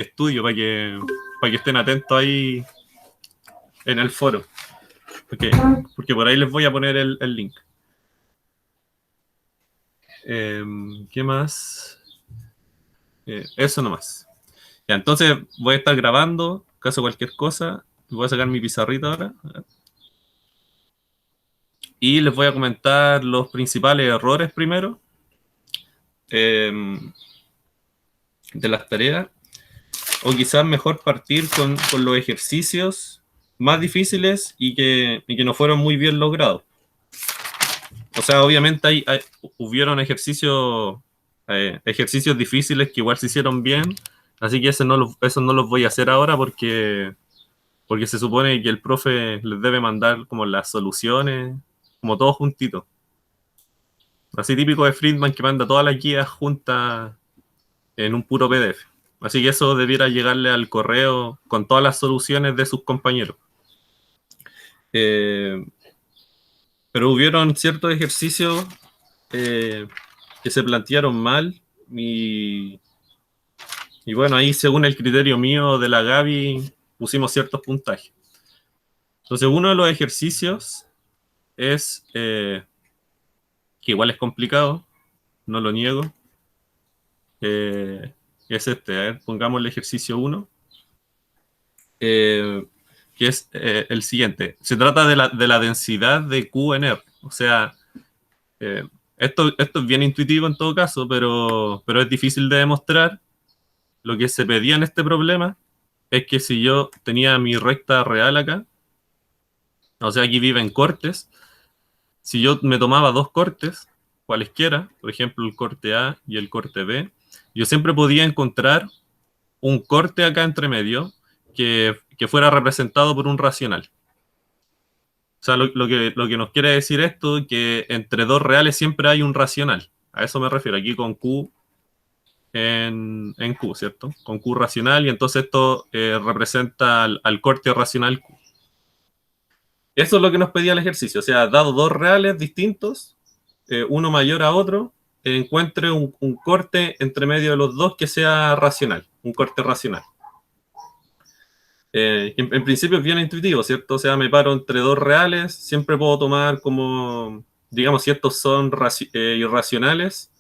estudio para que estén atentos ahí en el foro. Porque por ahí les voy a poner el link. ¿Qué más? Eso nomás. Ya, entonces voy a estar grabando, caso cualquier cosa. Voy a sacar mi pizarrita ahora. Y les voy a comentar los principales errores primero de las tareas. O quizás mejor partir con los ejercicios más difíciles y que no fueron muy bien logrados. O sea, obviamente hubieron ejercicios difíciles que igual se hicieron bien, así que eso no los voy a hacer ahora porque se supone que el profe les debe mandar como las soluciones, como todo juntito. Así típico de Friedman, que manda todas las guías juntas en un puro PDF. Así que eso debiera llegarle al correo con todas las soluciones de sus compañeros. Pero hubieron ciertos ejercicios que se plantearon mal y bueno, ahí según el criterio mío de la Gaby pusimos ciertos puntajes. Entonces uno de los ejercicios es, que igual es complicado, no lo niego, es este. A ver, pongamos el ejercicio 1, que es el siguiente. Se trata de la densidad de Q en R. O sea, esto es bien intuitivo en todo caso, pero es difícil de demostrar. Lo que se pedía en este problema es que si yo tenía mi recta real acá, o sea, aquí viven cortes, si yo me tomaba dos cortes, cualesquiera, por ejemplo el corte A y el corte B, yo siempre podía encontrar un corte acá entre medio que fuera representado por un racional. O sea, lo que nos quiere decir esto es que entre dos reales siempre hay un racional. A eso me refiero, aquí con Q en Q, ¿cierto? Con Q racional, y entonces esto representa al corte racional Q. Eso es lo que nos pedía el ejercicio, o sea, dado dos reales distintos, uno mayor a otro, encuentre un corte entre medio de los dos que sea racional, un corte racional. En principio es bien intuitivo, ¿cierto? O sea, me paro entre dos reales, siempre puedo tomar como, digamos, si estos son irracionales,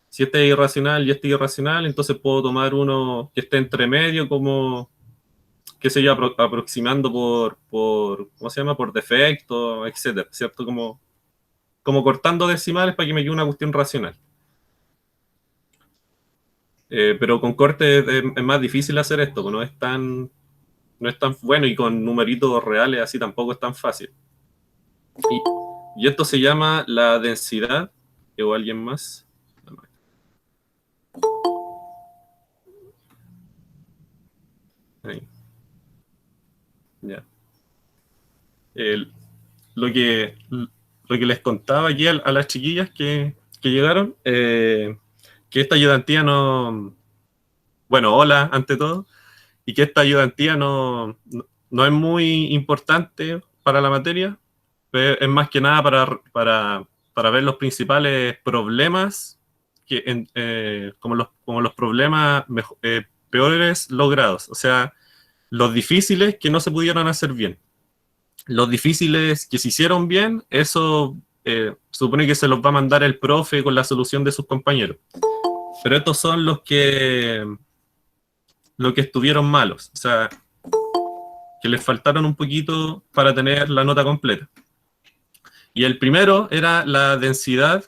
si este es irracional y este es irracional, entonces puedo tomar uno que esté entre medio como, qué sé yo, aproximando ¿cómo se llama? Por defecto, etcétera, ¿cierto? Como cortando decimales para que me quede una cuestión racional. Pero con corte es más difícil hacer esto, pues no es tan bueno, y con numeritos reales así tampoco es tan fácil. Y esto se llama la densidad, o alguien más. Ahí. Ya. El, lo que les contaba aquí a las chiquillas que llegaron, que esta ayudantía no, bueno, hola ante todo, y que esta ayudantía no es muy importante para la materia, es más que nada para ver los principales problemas, como los problemas peores logrados, o sea, los difíciles que no se pudieron hacer bien. Los difíciles que se hicieron bien, eso supone que se los va a mandar el profe con la solución de sus compañeros. Pero estos son los que estuvieron malos, o sea, que les faltaron un poquito para tener la nota completa. Y el primero era la densidad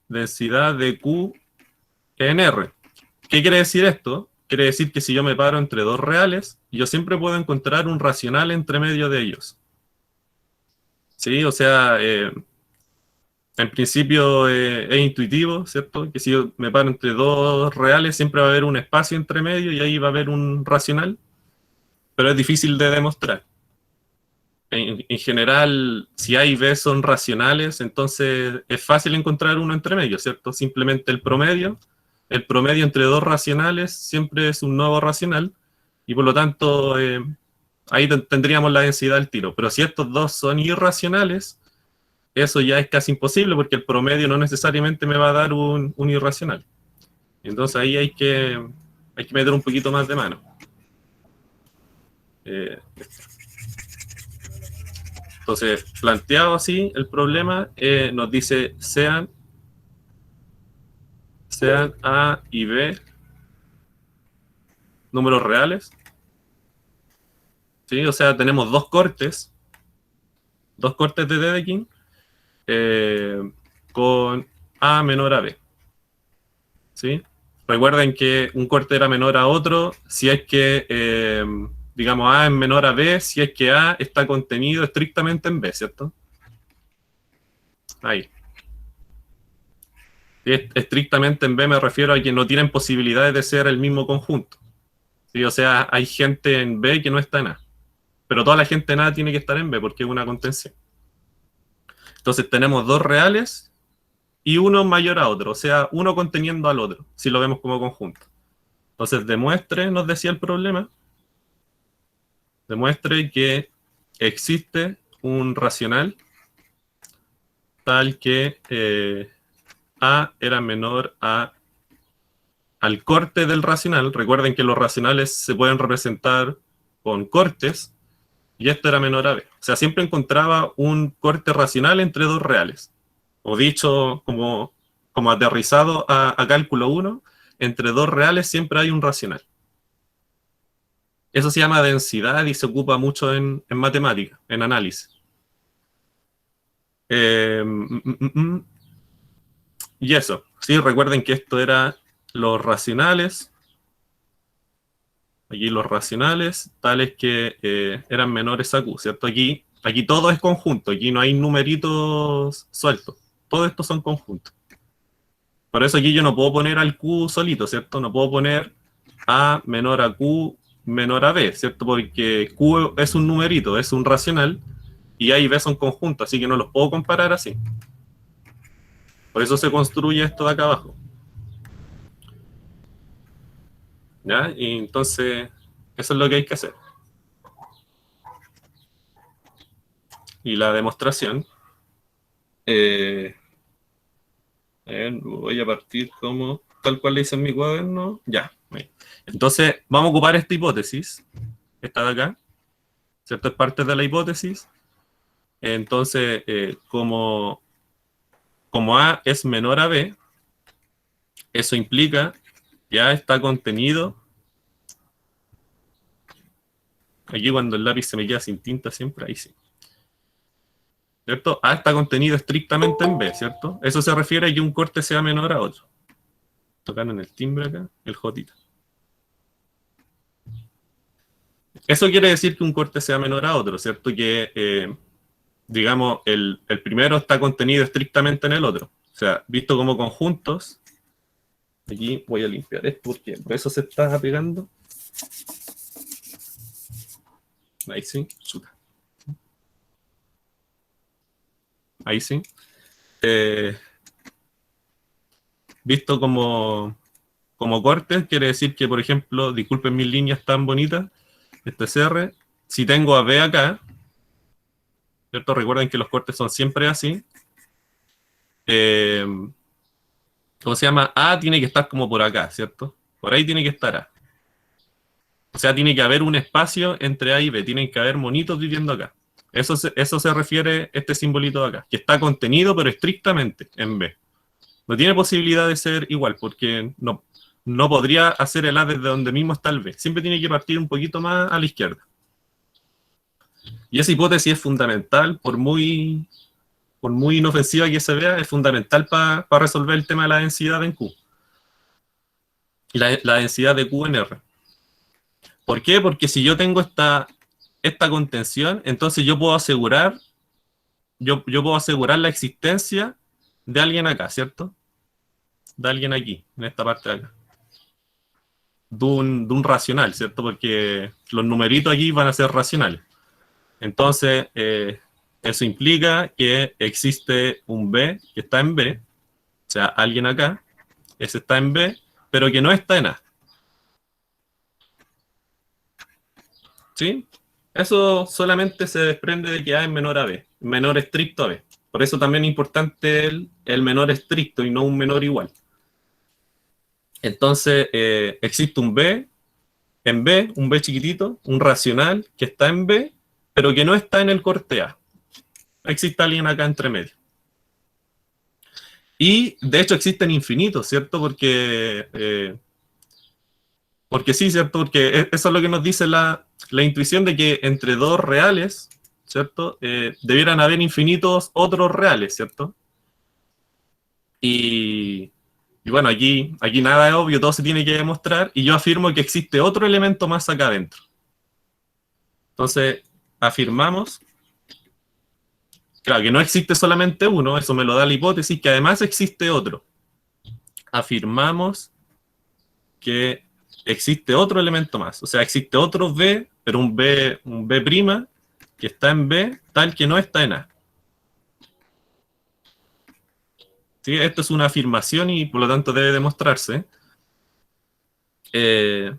de Q en R. ¿Qué quiere decir esto? Quiere decir que si yo me paro entre dos reales, yo siempre puedo encontrar un racional entre medio de ellos. ¿Sí? O sea, en principio es intuitivo, ¿cierto? Que si yo me paro entre dos reales, siempre va a haber un espacio entre medio y ahí va a haber un racional, pero es difícil de demostrar. En general, si A y B son racionales, entonces es fácil encontrar uno entre medio, ¿cierto? Simplemente el promedio entre dos racionales siempre es un nuevo racional, y por lo tanto ahí tendríamos la densidad del tiro. Pero si estos dos son irracionales, eso ya es casi imposible porque el promedio no necesariamente me va a dar un irracional. Entonces ahí hay que meter un poquito más de mano. Entonces, planteado así, el problema nos dice sean A y B números reales, ¿sí? O sea, tenemos dos cortes de Dedekind con A menor a B, ¿sí? Recuerden que un corte era menor a otro si es que, digamos, A es menor a B, si es que A está contenido estrictamente en B, ¿cierto? Ahí. Si es estrictamente en B me refiero a que no tienen posibilidades de ser el mismo conjunto. ¿Sí? O sea, hay gente en B que no está en A. Pero toda la gente en A tiene que estar en B porque es una contención. Entonces tenemos dos reales y uno mayor a otro, o sea, uno conteniendo al otro, si lo vemos como conjunto. Entonces demuestre, nos decía el problema, demuestre que existe un racional tal que A era menor al corte del racional. Recuerden que los racionales se pueden representar con cortes y esto era menor a B. O sea, siempre encontraba un corte racional entre dos reales. O dicho como aterrizado a cálculo 1, entre dos reales siempre hay un racional. Eso se llama densidad y se ocupa mucho en matemática, en análisis. Eh, mm, mm, mm. Y eso, sí, recuerden que esto era los racionales, aquí los racionales, tales que eran menores a Q, ¿cierto? Aquí todo es conjunto, aquí no hay numeritos sueltos, todo esto son conjuntos. Por eso aquí yo no puedo poner al Q solito, ¿cierto? No puedo poner A menor a Q menor a B, ¿cierto? Porque Q es un numerito, es un racional, y A y B son conjuntos, así que no los puedo comparar así. Por eso se construye esto de acá abajo. ¿Ya? Y entonces, eso es lo que hay que hacer. Y la demostración, eh, voy a partir como tal cual le hice en mi cuaderno. Ya. Entonces, vamos a ocupar esta hipótesis, esta de acá, ¿cierto? Es parte de la hipótesis. Entonces, como A es menor a B, eso implica que A está contenido. Aquí cuando el lápiz se me queda sin tinta siempre, ahí sí. ¿Cierto? A está contenido estrictamente en B, ¿cierto? Eso se refiere a que un corte sea menor a otro. Tocan en el timbre acá, el J. Eso quiere decir que un corte sea menor a otro, ¿cierto? Que, digamos, el primero está contenido estrictamente en el otro. O sea, visto como conjuntos, aquí voy a limpiar esto porque por eso se está pegando. Ahí sí, chuta. Ahí sí. Eh, visto como cortes, quiere decir que, por ejemplo, disculpen mis líneas tan bonitas, este CR, si tengo a B acá, ¿cierto? Recuerden que los cortes son siempre así. ¿Cómo se llama? A tiene que estar como por acá, ¿cierto? Por ahí tiene que estar A. O sea, tiene que haber un espacio entre A y B, tienen que haber monitos viviendo acá. Eso se refiere este simbolito de acá, que está contenido pero estrictamente en B. No tiene posibilidad de ser igual, porque no podría hacer el A desde donde mismo está el B. Siempre tiene que partir un poquito más a la izquierda. Y esa hipótesis es fundamental, por muy inofensiva que se vea, es fundamental para resolver el tema de la densidad en Q. Y la densidad de Q en R. ¿Por qué? Porque si yo tengo esta contención, entonces yo puedo asegurar la existencia de alguien acá, ¿cierto? De alguien aquí, en esta parte de acá. De un racional, ¿cierto? Porque los numeritos aquí van a ser racionales. Entonces, eso implica que existe un B que está en B, o sea, alguien acá, ese está en B, pero que no está en A. ¿Sí? Eso solamente se desprende de que A es menor a B, menor estricto a B. Por eso también es importante el menor estricto y no un menor igual. Entonces, existe un B en B, un B chiquitito, un racional que está en B, pero que no está en el corte A. Existe alguien acá entre medio. Y de hecho existen infinitos, ¿cierto? Porque sí, ¿cierto? Porque eso es lo que nos dice la intuición de que entre dos reales, ¿cierto? Debieran haber infinitos otros reales, ¿cierto? Y, y bueno, aquí nada es obvio, todo se tiene que demostrar, y yo afirmo que existe otro elemento más acá adentro. Entonces, afirmamos, claro, que no existe solamente uno, eso me lo da la hipótesis, que además existe otro. Afirmamos que existe otro elemento más, o sea, existe otro B, pero un B' que está en B, tal que no está en A. ¿Sí? Esto es una afirmación y por lo tanto debe demostrarse. Eh,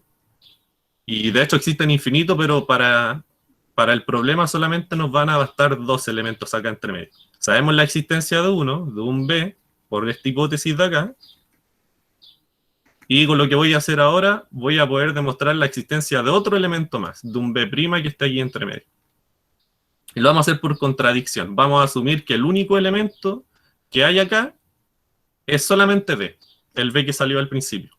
y de hecho existen infinitos, pero para el problema solamente nos van a bastar dos elementos acá entre medio. Sabemos la existencia de uno, de un B, por esta hipótesis de acá, y con lo que voy a hacer ahora, voy a poder demostrar la existencia de otro elemento más, de un B' que está aquí entre medio. Y lo vamos a hacer por contradicción. Vamos a asumir que el único elemento que hay acá es solamente B, el B que salió al principio.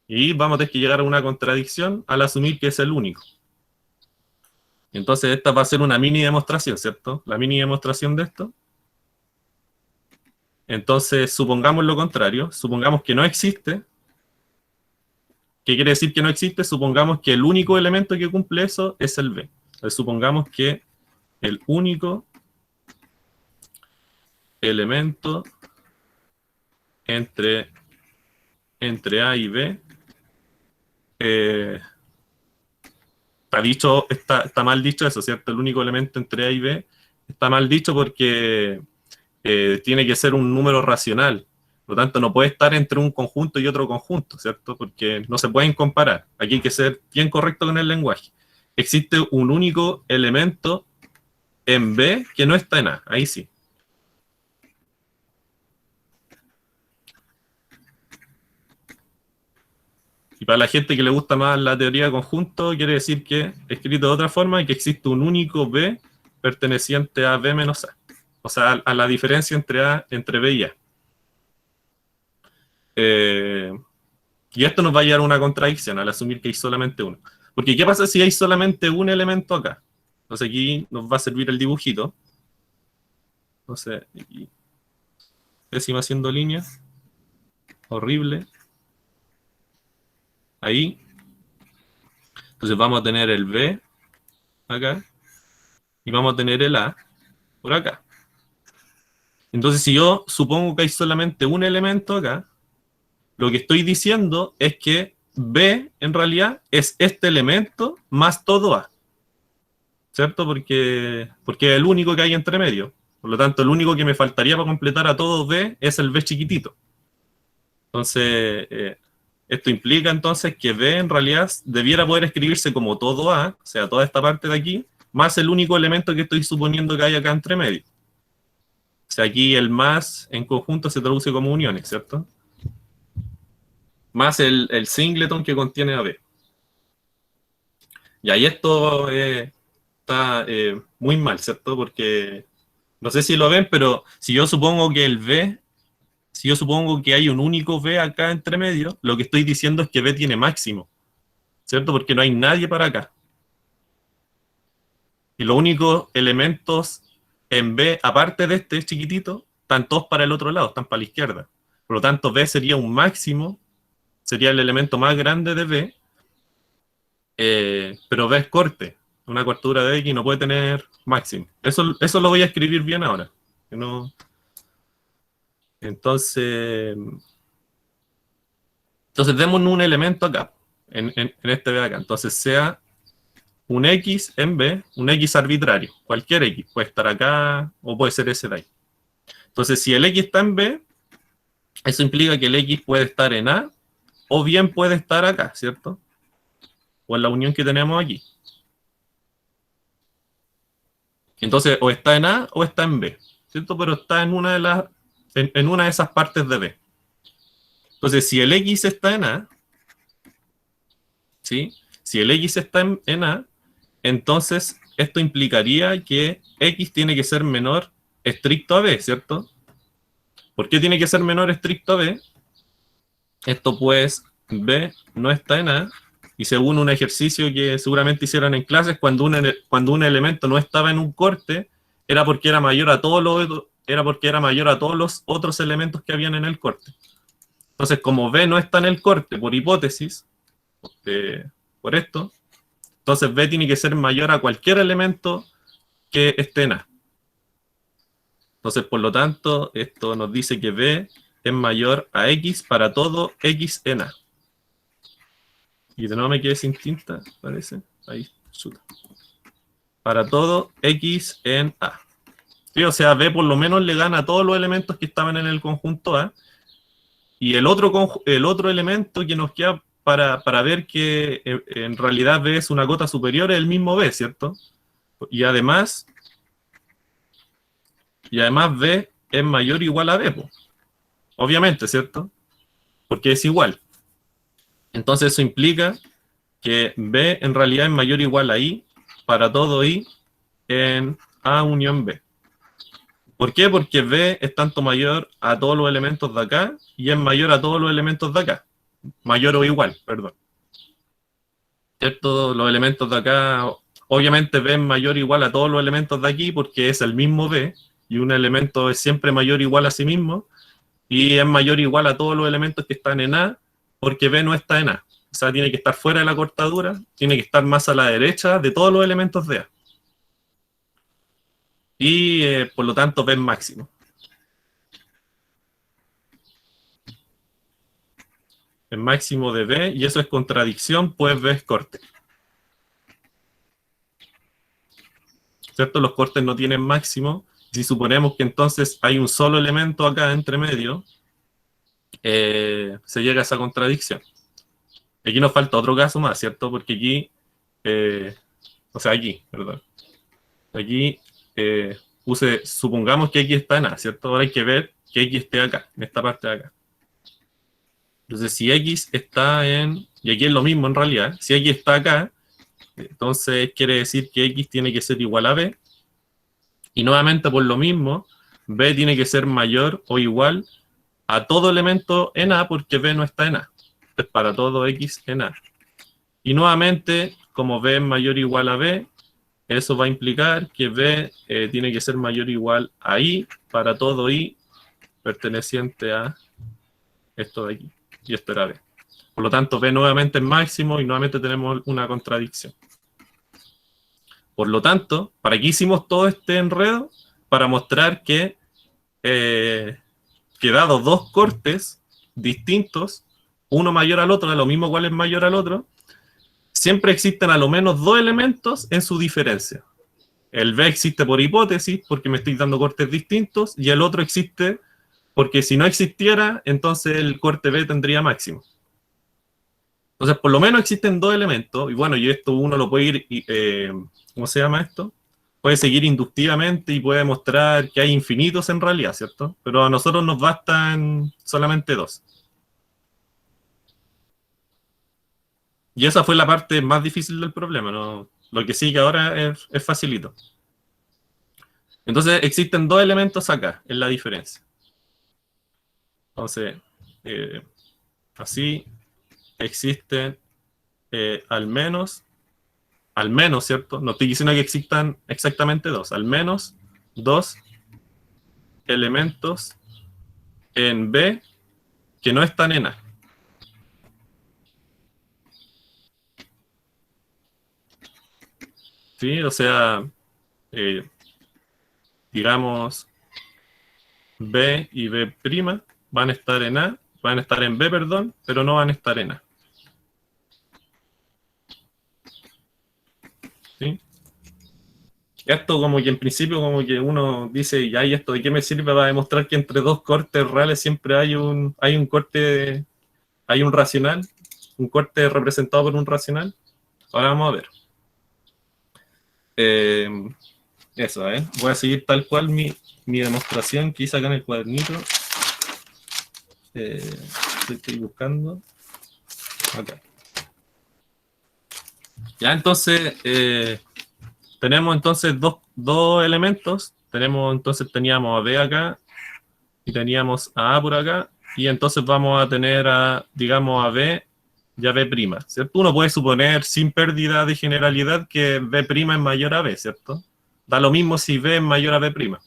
Y vamos a tener que llegar a una contradicción al asumir que es el único. Entonces esta va a ser una mini demostración, ¿cierto? La mini demostración de esto. Entonces supongamos lo contrario, supongamos que no existe. ¿Qué quiere decir que no existe? Supongamos que el único elemento que cumple eso es el B. Entonces, supongamos que el único elemento entre, entre A y B está mal dicho eso, ¿cierto? El único elemento entre A y B está mal dicho porque tiene que ser un número racional. Por lo tanto, no puede estar entre un conjunto y otro conjunto, ¿cierto? Porque no se pueden comparar. Aquí hay que ser bien correcto con el lenguaje. Existe un único elemento en B que no está en A. Ahí sí. Y para la gente que le gusta más la teoría de conjunto, quiere decir que, escrito de otra forma, que existe un único B perteneciente a B menos A. O sea, a la diferencia entre B y A. Y esto nos va a llevar a una contradicción al asumir que hay solamente uno. Porque ¿qué pasa si hay solamente un elemento acá? Entonces aquí nos va a servir el dibujito. Entonces, aquí, décima haciendo línea. Horrible. Ahí. Entonces vamos a tener el B acá. Y vamos a tener el A por acá. Entonces, si yo supongo que hay solamente un elemento acá, lo que estoy diciendo es que B en realidad es este elemento más todo A, ¿cierto? Porque es el único que hay entre medio. Por lo tanto, el único que me faltaría para completar a todo B es el B chiquitito. Entonces, esto implica entonces que B en realidad debiera poder escribirse como todo A, o sea, toda esta parte de aquí, más el único elemento que estoy suponiendo que hay acá entre medio. O sea, aquí el más en conjunto se traduce como uniones, ¿cierto? Más el singleton que contiene a B. Y ahí esto está muy mal, ¿cierto? Porque no sé si lo ven, pero si yo supongo que el B, si yo supongo que hay un único B acá entre medio, lo que estoy diciendo es que B tiene máximo, ¿cierto? Porque no hay nadie para acá. Y los únicos elementos en B, aparte de este chiquitito, están todos para el otro lado, están para la izquierda. Por lo tanto, B sería un máximo, sería el elemento más grande de B, pero B es corte, una coartura de X no puede tener máximo. Eso lo voy a escribir bien ahora. No, entonces, entonces démonos un elemento acá, en este B acá. Entonces sea un X en B, un X arbitrario, cualquier X, puede estar acá o puede ser ese de ahí. Entonces, si el X está en B, eso implica que el X puede estar en A o bien puede estar acá, ¿cierto? O en la unión que tenemos aquí. Entonces, o está en A o está en B, ¿cierto? Pero está en una de esas partes de B. Entonces, si el X está en A, ¿sí? Si el X está en A, entonces esto implicaría que X tiene que ser menor estricto a B, ¿cierto? ¿Por qué tiene que ser menor estricto a B? Esto pues, B no está en A, y según un ejercicio que seguramente hicieron en clases, cuando un elemento no estaba en un corte, era porque era mayor a todos los otros elementos que habían en el corte. Entonces, como B no está en el corte, por hipótesis, por esto, entonces B tiene que ser mayor a cualquier elemento que esté en A. Entonces, por lo tanto, esto nos dice que B es mayor a X para todo X en A. Y de nuevo me quedé sin tinta, parece. Ahí, chuta. Para todo X en A. Sí, o sea, B por lo menos le gana a todos los elementos que estaban en el conjunto A. Y el otro elemento que nos queda para ver que en realidad B es una cota superior es el mismo B, ¿cierto? Y además B es mayor o igual a B, po. Obviamente, ¿cierto? Porque es igual. Entonces eso implica que B en realidad es mayor o igual a I para todo I en A unión B. ¿Por qué? Porque B es tanto mayor a todos los elementos de acá y es mayor a todos los elementos de acá. Mayor o igual, perdón. ¿Cierto? Los elementos de acá, obviamente B es mayor o igual a todos los elementos de aquí porque es el mismo B y un elemento es siempre mayor o igual a sí mismo y es mayor o igual a todos los elementos que están en A porque B no está en A. O sea, tiene que estar fuera de la cortadura, tiene que estar más a la derecha de todos los elementos de A. Y por lo tanto B es máximo. Es máximo de B y eso es contradicción, pues B es corte. ¿Cierto? Los cortes no tienen máximo. Si suponemos que entonces hay un solo elemento acá entre medio, se llega a esa contradicción. Aquí nos falta otro caso más, ¿cierto? Porque aquí, aquí, perdón. Aquí supongamos que X está en A, ¿cierto? Ahora hay que ver que X esté acá, en esta parte de acá. Entonces, si X está y aquí es lo mismo en realidad, si X está acá, entonces quiere decir que X tiene que ser igual a B, y nuevamente por lo mismo, B tiene que ser mayor o igual a todo elemento en A porque B no está en A. Es para todo X en A. Y nuevamente, como B es mayor o igual a B, eso va a implicar que B tiene que ser mayor o igual a I para todo I perteneciente a esto de aquí. Y esto era B. Por lo tanto, B nuevamente es máximo y nuevamente tenemos una contradicción. Por lo tanto, ¿para qué hicimos todo este enredo? Para mostrar que dado dos cortes distintos, uno mayor al otro, de lo mismo cuál es mayor al otro, siempre existen a lo menos dos elementos en su diferencia. El B existe por hipótesis, porque me estoy dando cortes distintos, y el otro existe porque si no existiera, entonces el corte B tendría máximo. Entonces, por lo menos existen dos elementos, y bueno, y esto uno lo puede ir, ¿cómo se llama esto? Puede seguir inductivamente y puede mostrar que hay infinitos en realidad, ¿cierto? Pero a nosotros nos bastan solamente dos. Y esa fue la parte más difícil del problema, ¿no? Lo que sigue ahora es facilito. Entonces, existen dos elementos acá, en la diferencia. Entonces, así existen al menos, ¿cierto? No estoy diciendo que existan exactamente dos, al menos dos elementos en B que no están en A. ¿Sí? O sea, digamos, B y B' van a estar en A, van a estar en B, perdón, pero no van a estar en A. ¿Sí? Esto como que en principio como que uno dice, ya, ¿y esto de qué me sirve para demostrar que entre dos cortes reales siempre hay un corte, hay un racional, un corte representado por un racional? Ahora vamos a ver. Eso, voy a seguir tal cual mi demostración que hice acá en el cuadernito. estoy buscando. Acá. Ya, entonces, tenemos entonces dos elementos. Teníamos a B acá y teníamos a A por acá. Y entonces vamos a tener digamos, a B y a B', ¿cierto? Uno puede suponer sin pérdida de generalidad que B' es mayor a B, ¿cierto? Da lo mismo si B es mayor a B'.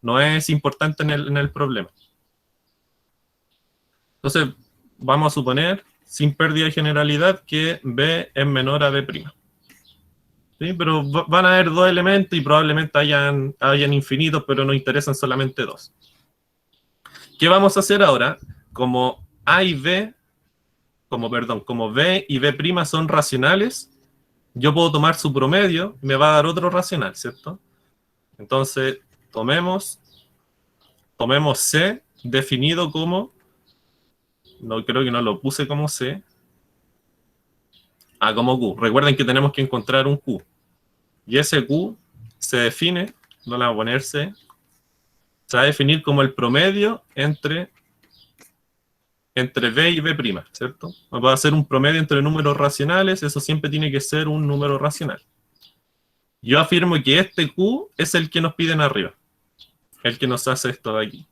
No es importante en el problema. Entonces, vamos a suponer, sin pérdida de generalidad, que B es menor a B'. ¿Sí? Pero van a haber dos elementos y probablemente hayan infinitos, pero nos interesan solamente dos. ¿Qué vamos a hacer ahora? Como A y B, como B y B' son racionales, yo puedo tomar su promedio y me va a dar otro racional, ¿cierto? Entonces, tomemos C definido como, no creo que no lo puse como C, como Q. Recuerden que tenemos que encontrar un Q. Y ese Q se define, no le voy a poner C, se va a definir como el promedio entre B y B', ¿cierto? Va a ser un promedio entre números racionales, eso siempre tiene que ser un número racional. Yo afirmo que este Q es el que nos piden arriba, el que nos hace esto de aquí.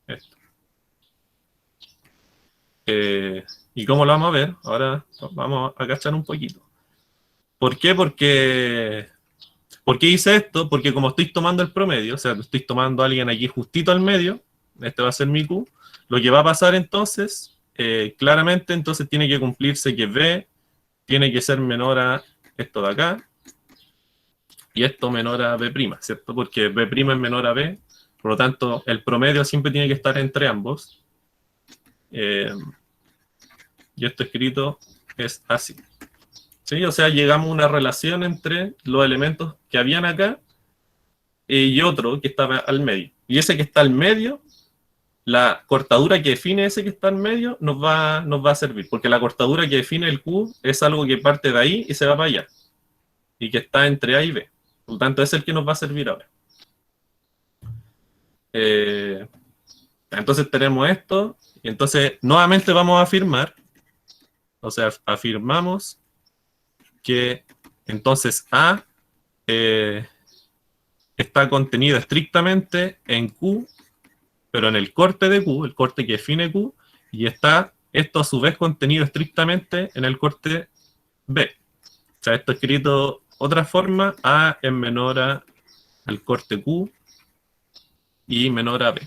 Esto. ¿Y cómo lo vamos a ver? Ahora vamos a cachar un poquito. ¿Por qué? ¿Por qué hice esto? Porque como estoy tomando el promedio, o sea, estoy tomando a alguien aquí justito al medio, este va a ser mi Q, lo que va a pasar entonces, claramente entonces tiene que cumplirse que B tiene que ser menor a esto de acá, y esto menor a B', ¿cierto? Porque B' es menor a B, por lo tanto, el promedio siempre tiene que estar entre ambos. Y esto escrito es así. ¿Sí? O sea, llegamos a una relación entre los elementos que habían acá y otro que estaba al medio. Y ese que está al medio, la cortadura que define ese que está al medio nos va a servir, porque la cortadura que define el Q es algo que parte de ahí y se va para allá, y que está entre A y B. Por lo tanto, es el que nos va a servir ahora. Entonces tenemos esto, y entonces nuevamente vamos a afirmar, o sea, afirmamos que entonces A está contenido estrictamente en Q, pero en el corte de Q, el corte que define Q, y está esto a su vez contenido estrictamente en el corte B. O sea, esto escrito otra forma, A es menor al corte Q y menor a B.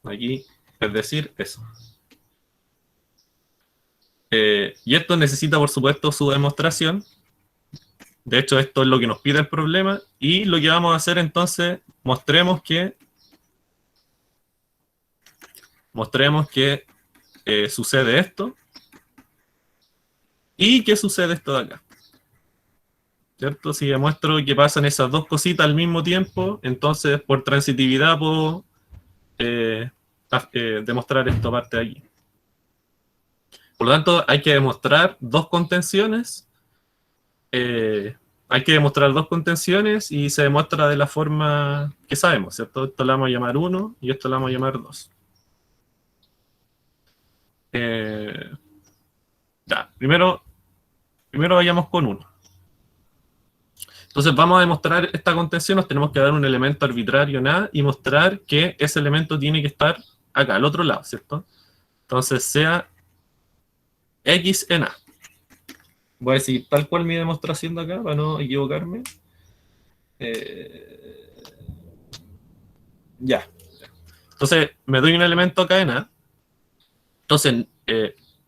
Aquí, es decir, eso. Y esto necesita, por supuesto, su demostración. De hecho, esto es lo que nos pide el problema. Y lo que vamos a hacer entonces, mostremos que sucede esto. ¿Y qué sucede esto de acá? ¿Cierto? Si demuestro que pasan esas dos cositas al mismo tiempo, entonces por transitividad puedo demostrar esto aparte de aquí. Por lo tanto, hay que demostrar dos contenciones. Y se demuestra de la forma que sabemos, ¿cierto? Esto le vamos a llamar 1 y esto le vamos a llamar 2. Ya, primero vayamos con 1. Entonces vamos a demostrar esta contención, nos tenemos que dar un elemento arbitrario en A y mostrar que ese elemento tiene que estar acá, al otro lado, ¿cierto? Entonces sea X en A. Voy a decir tal cual mi demostración de acá para no equivocarme. Ya. Entonces me doy un elemento acá en A. Entonces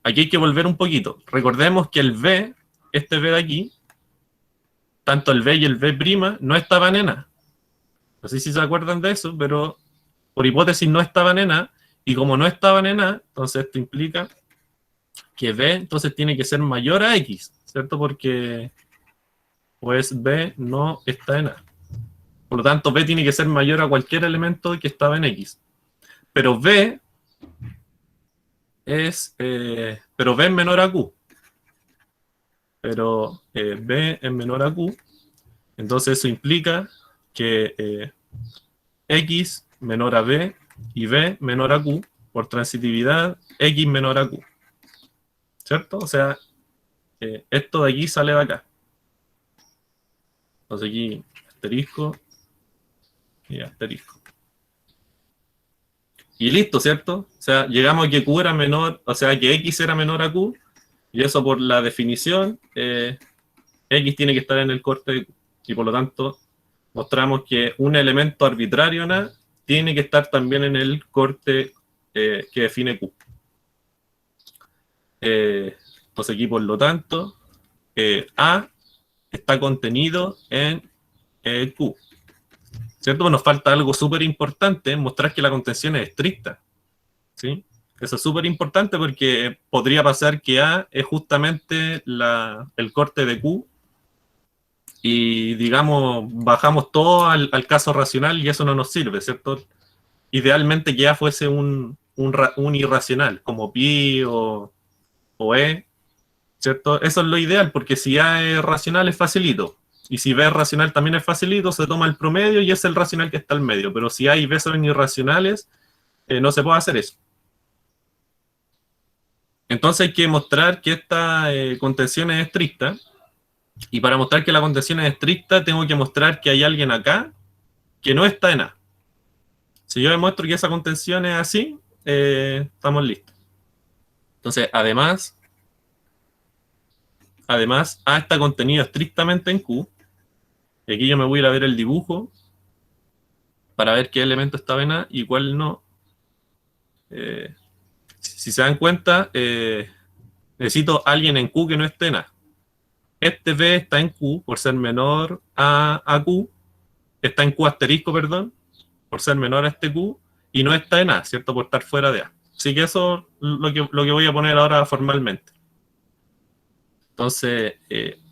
aquí hay que volver un poquito. Recordemos que el B, este B de aquí, tanto el B y el B' no estaban en A. No sé si se acuerdan de eso, pero por hipótesis no estaban en A, y como no estaban en A, entonces esto implica que B entonces tiene que ser mayor a X, ¿cierto? Porque pues B no está en A. Por lo tanto, B tiene que ser mayor a cualquier elemento que estaba en X. Pero B es menor a Q. Pero B es menor a Q. Entonces eso implica que X menor a B y B menor a Q. por transitividad, X menor a Q. ¿Cierto? O sea, esto de aquí sale de acá. Entonces aquí, asterisco y asterisco. Y listo, ¿cierto? O sea, llegamos a que Q era menor, o sea, que X era menor a Q, y eso por la definición, X tiene que estar en el corte de Q. Y por lo tanto, mostramos que un elemento arbitrario en A tiene que estar también en el corte que define Q. Entonces aquí, por lo tanto, A está contenido en Q. ¿Cierto? Pues nos falta algo súper importante, mostrar que la contención es estricta. ¿Sí? Eso es súper importante porque podría pasar que A es justamente el corte de Q y, digamos, bajamos todo al caso racional y eso no nos sirve, ¿cierto? Idealmente que A fuese un irracional, como pi o E, ¿cierto? Eso es lo ideal, porque si A es racional es facilito, y si B es racional también es facilito, se toma el promedio y es el racional que está al medio, pero si A y B son irracionales, no se puede hacer eso. Entonces hay que mostrar que esta contención es estricta, y para mostrar que la contención es estricta tengo que mostrar que hay alguien acá que no está en A. Si yo demuestro que esa contención es así, estamos listos. Entonces, además, A está contenido estrictamente en Q. Y aquí yo me voy a ir a ver el dibujo para ver qué elemento estaba en A y cuál no. Si se dan cuenta, necesito alguien en Q que no esté en A. Este B está en Q por ser menor a Q. Está en Q asterisco, perdón, por ser menor a este Q. Y no está en A, ¿cierto? Por estar fuera de A. Así que eso es lo que voy a poner ahora formalmente. Entonces,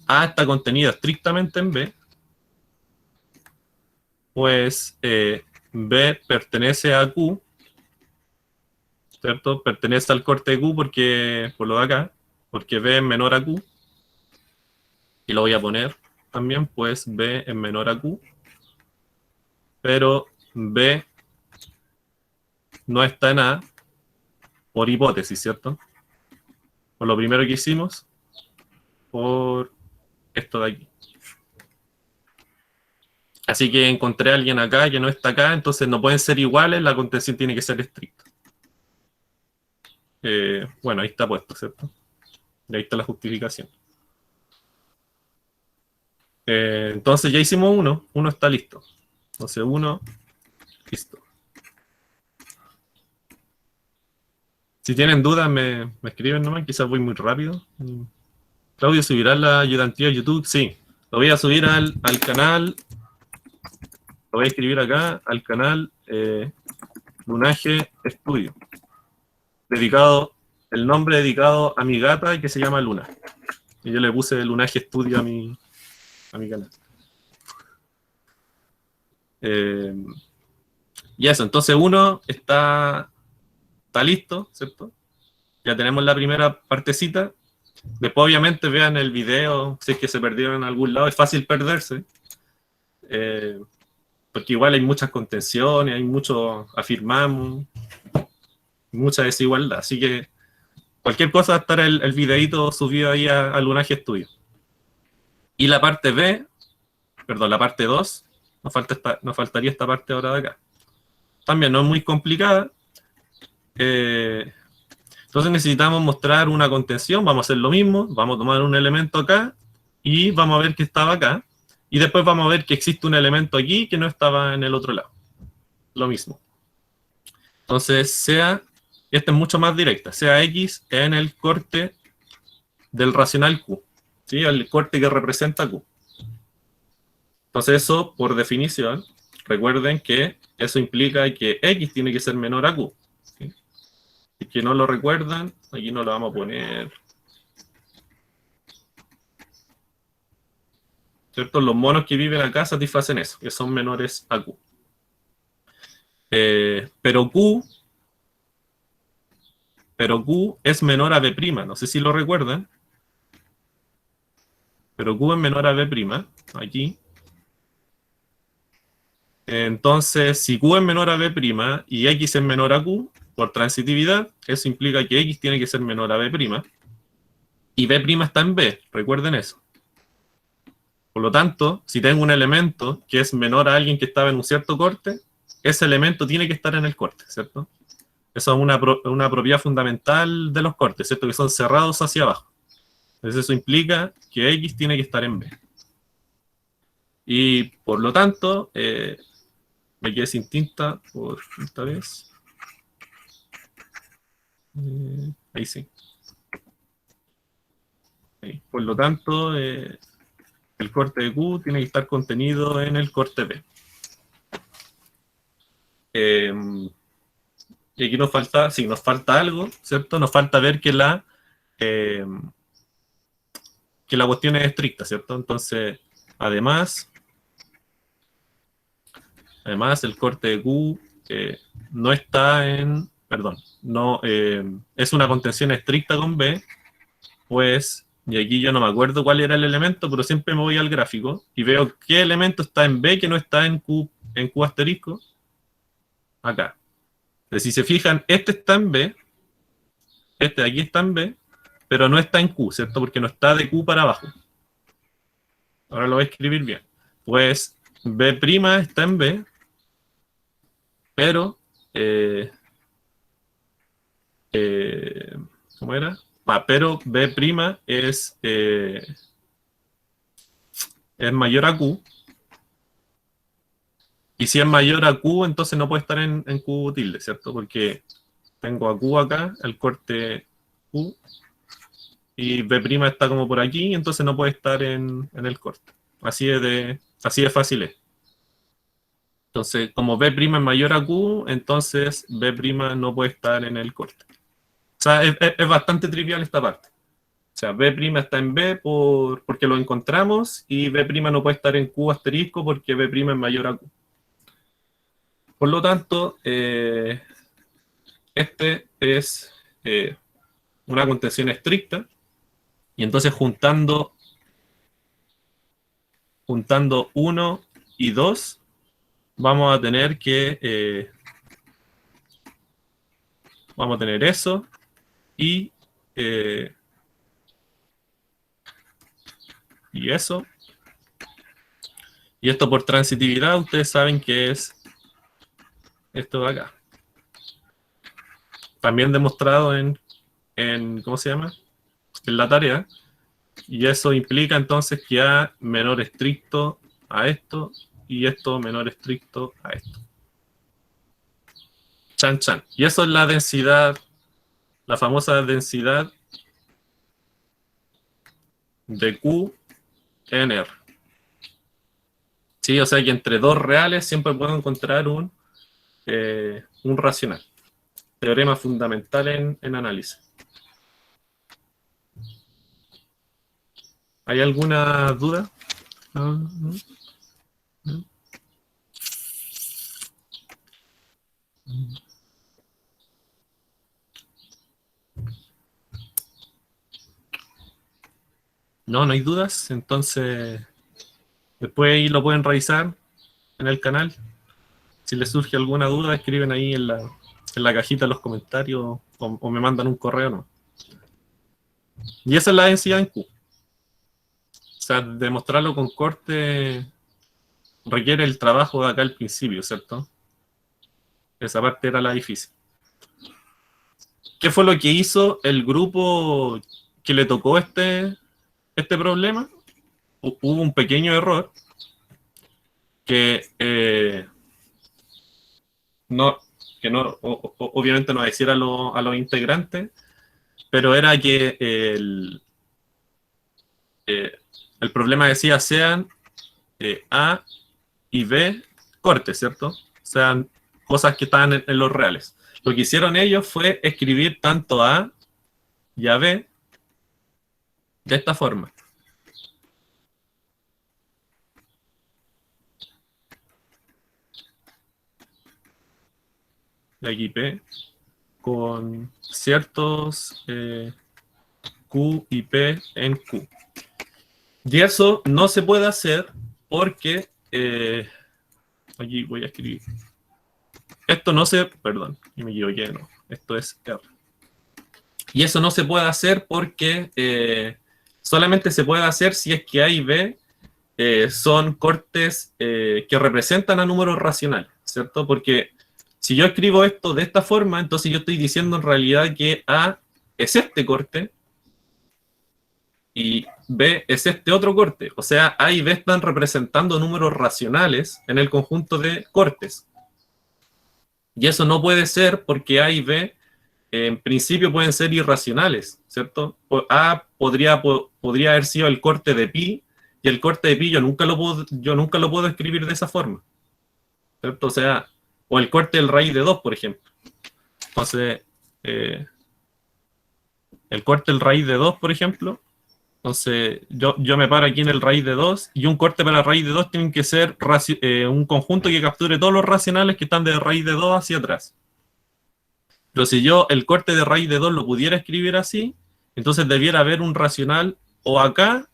A está contenido estrictamente en B, pues B pertenece a Q, ¿cierto? Pertenece al corte de Q porque, por lo de acá, porque B es menor a Q, y lo voy a poner también, pues B es menor a Q, pero B no está en A por hipótesis, ¿cierto? Por lo primero que hicimos, por esto de aquí. Así que encontré a alguien acá que no está acá, entonces no pueden ser iguales, la contención tiene que ser estricta. Bueno, ahí está puesto, ¿cierto? Y ahí está la justificación. Entonces ya hicimos uno está listo. Entonces uno, listo. Si tienen dudas me escriben nomás, quizás voy muy rápido. Claudio, ¿subirá la ayudantía a YouTube? Sí, lo voy a subir al canal, lo voy a escribir acá, al canal Lunaje Estudio. El nombre dedicado a mi gata que se llama Luna. Y yo le puse Lunaje Estudio a mi canal. Y eso, entonces uno está listo, ¿cierto? Ya tenemos la primera partecita. Después, obviamente, vean el video si es que se perdieron en algún lado. Es fácil perderse, porque igual hay muchas contenciones, hay mucho afirmamos, mucha desigualdad. Así que cualquier cosa va a estar el videito subido ahí a Lunaje Studio. Y la parte B, perdón, la parte 2, nos faltaría esta parte ahora de acá. También no es muy complicada. Entonces necesitamos mostrar una contención, vamos a hacer lo mismo, vamos a tomar un elemento acá y vamos a ver que estaba acá, y después vamos a ver que existe un elemento aquí que no estaba en el otro lado. Lo mismo. Entonces esta es mucho más directa, sea X en el corte del racional Q, ¿sí? El corte que representa Q. Entonces eso, por definición, recuerden que eso implica que X tiene que ser menor a Q. ¿Sí? Si que no lo recuerdan, aquí no lo vamos a poner. ¿Cierto? Los monos que viven acá satisfacen eso, que son menores a Q. Pero Q es menor a B', no sé si lo recuerdan. Pero Q es menor a B', aquí. Entonces, si Q es menor a B' y X es menor a Q, por transitividad, eso implica que X tiene que ser menor a B', y B' está en B, recuerden eso. Por lo tanto, si tengo un elemento que es menor a alguien que estaba en un cierto corte, ese elemento tiene que estar en el corte, ¿cierto? Eso es una propiedad fundamental de los cortes, ¿cierto? Que son cerrados hacia abajo. Entonces eso implica que X tiene que estar en B. Y por lo tanto, me quedé sin tinta por esta vez. Ahí sí. Ahí. Por lo tanto, el corte de Q tiene que estar contenido en el corte B. Y aquí nos falta, sí, nos falta algo, ¿cierto? Nos falta ver que la cuestión es estricta, ¿cierto? Entonces, además el corte de Q no está en, perdón, no, es una contención estricta con B, pues, y aquí yo no me acuerdo cuál era el elemento, pero siempre me voy al gráfico y veo qué elemento está en B que no está en Q asterisco, acá. Entonces, si se fijan, este está en B, este de aquí está en B, pero no está en Q, ¿cierto? Porque no está de Q para abajo. Ahora lo voy a escribir bien. Pues B' está en B, pero ¿cómo era? Pero B' es mayor a Q. Y si es mayor a Q, entonces no puede estar en Q tilde, ¿cierto? Porque tengo a Q acá, el corte Q, y B' está como por aquí, entonces no puede estar en el corte. Así de fácil es. Entonces, como B' es mayor a Q, entonces B' no puede estar en el corte. O sea, es bastante trivial esta parte. O sea, B' está en B porque lo encontramos y B' no puede estar en Q asterisco porque B' es mayor a Q. Por lo tanto, este es una contención estricta y entonces juntando 1 y 2 vamos a tener vamos a tener eso y eso. Y esto por transitividad, ustedes saben que es esto de acá. También demostrado en ¿cómo se llama? En la tarea. Y eso implica entonces que A menor estricto a esto y esto menor estricto a esto. Chan, chan. Y eso es la densidad, la famosa densidad de Q en R. Sí, o sea que entre dos reales siempre puedo encontrar un racional. Teorema fundamental en análisis. ¿Hay alguna duda? ¿No? No, no hay dudas. Entonces, después ahí lo pueden revisar en el canal. Si les surge alguna duda, escriben ahí en la cajita de los comentarios o me mandan un correo, ¿no? Y esa es la densidad en Q. O sea, demostrarlo con corte requiere el trabajo de acá al principio, ¿cierto? Esa parte era la difícil. ¿Qué fue lo que hizo el grupo que le tocó este problema? Hubo un pequeño error que obviamente no decía a los integrantes, pero era que el problema decía sean A y B cortes, ¿cierto? Sean cosas que están en los reales. Lo que hicieron ellos fue escribir tanto A y a B de esta forma. De aquí P con ciertos Q y P en Q. Y eso no se puede hacer porque aquí voy a escribir esto no se, perdón, me equivoqué, no, esto es R. Y eso no se puede hacer porque solamente se puede hacer si es que A y B son cortes que representan a números racionales, ¿cierto? Porque si yo escribo esto de esta forma, entonces yo estoy diciendo en realidad que A es este corte y B es este otro corte. O sea, A y B están representando números racionales en el conjunto de cortes. Y eso no puede ser porque A y B en principio pueden ser irracionales, ¿cierto? A podría haber sido el corte de pi, y el corte de pi yo nunca lo puedo escribir de esa forma, ¿cierto? O sea, o el corte del raíz de 2, por ejemplo. Entonces, eh, el corte del raíz de 2, por ejemplo, entonces yo me paro aquí en el raíz de 2 y un corte para la raíz de 2 tiene que ser un conjunto que capture todos los racionales que están de raíz de 2 hacia atrás. Pero si yo el corte de raíz de 2 lo pudiera escribir así, entonces debiera haber un racional o acá,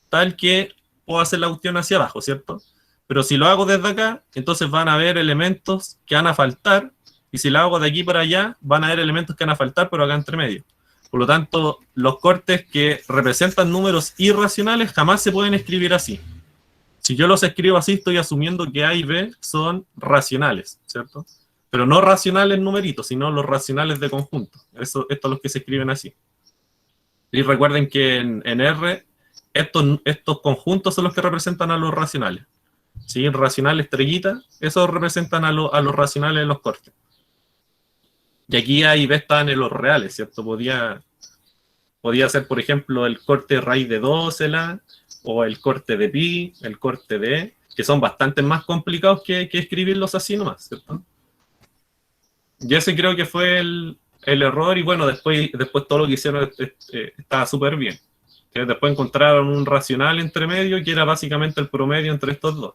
tal que puedo hacer la cuestión hacia abajo, ¿cierto? Pero si lo hago desde acá, entonces van a haber elementos que van a faltar, y si lo hago de aquí para allá, van a haber elementos que van a faltar, pero acá entre medio. Por lo tanto, los cortes que representan números irracionales jamás se pueden escribir así. Si yo los escribo así, estoy asumiendo que A y B son racionales, ¿cierto? Pero no racionales numeritos, sino los racionales de conjunto. Estos son los que se escriben así. Y recuerden que en R, estos conjuntos son los que representan a los racionales. ¿Sí? Racional estrellita, esos representan a los racionales de los cortes. Y aquí A y B están en los reales, ¿cierto? Podía ser, por ejemplo, el corte de raíz de 2 el A, o el corte de pi, el corte de E, que son bastante más complicados que escribirlos así nomás, ¿cierto? Y ese creo que fue el error, y bueno, después todo lo que hicieron estaba súper bien. Después encontraron un racional entre medio que era básicamente el promedio entre estos dos.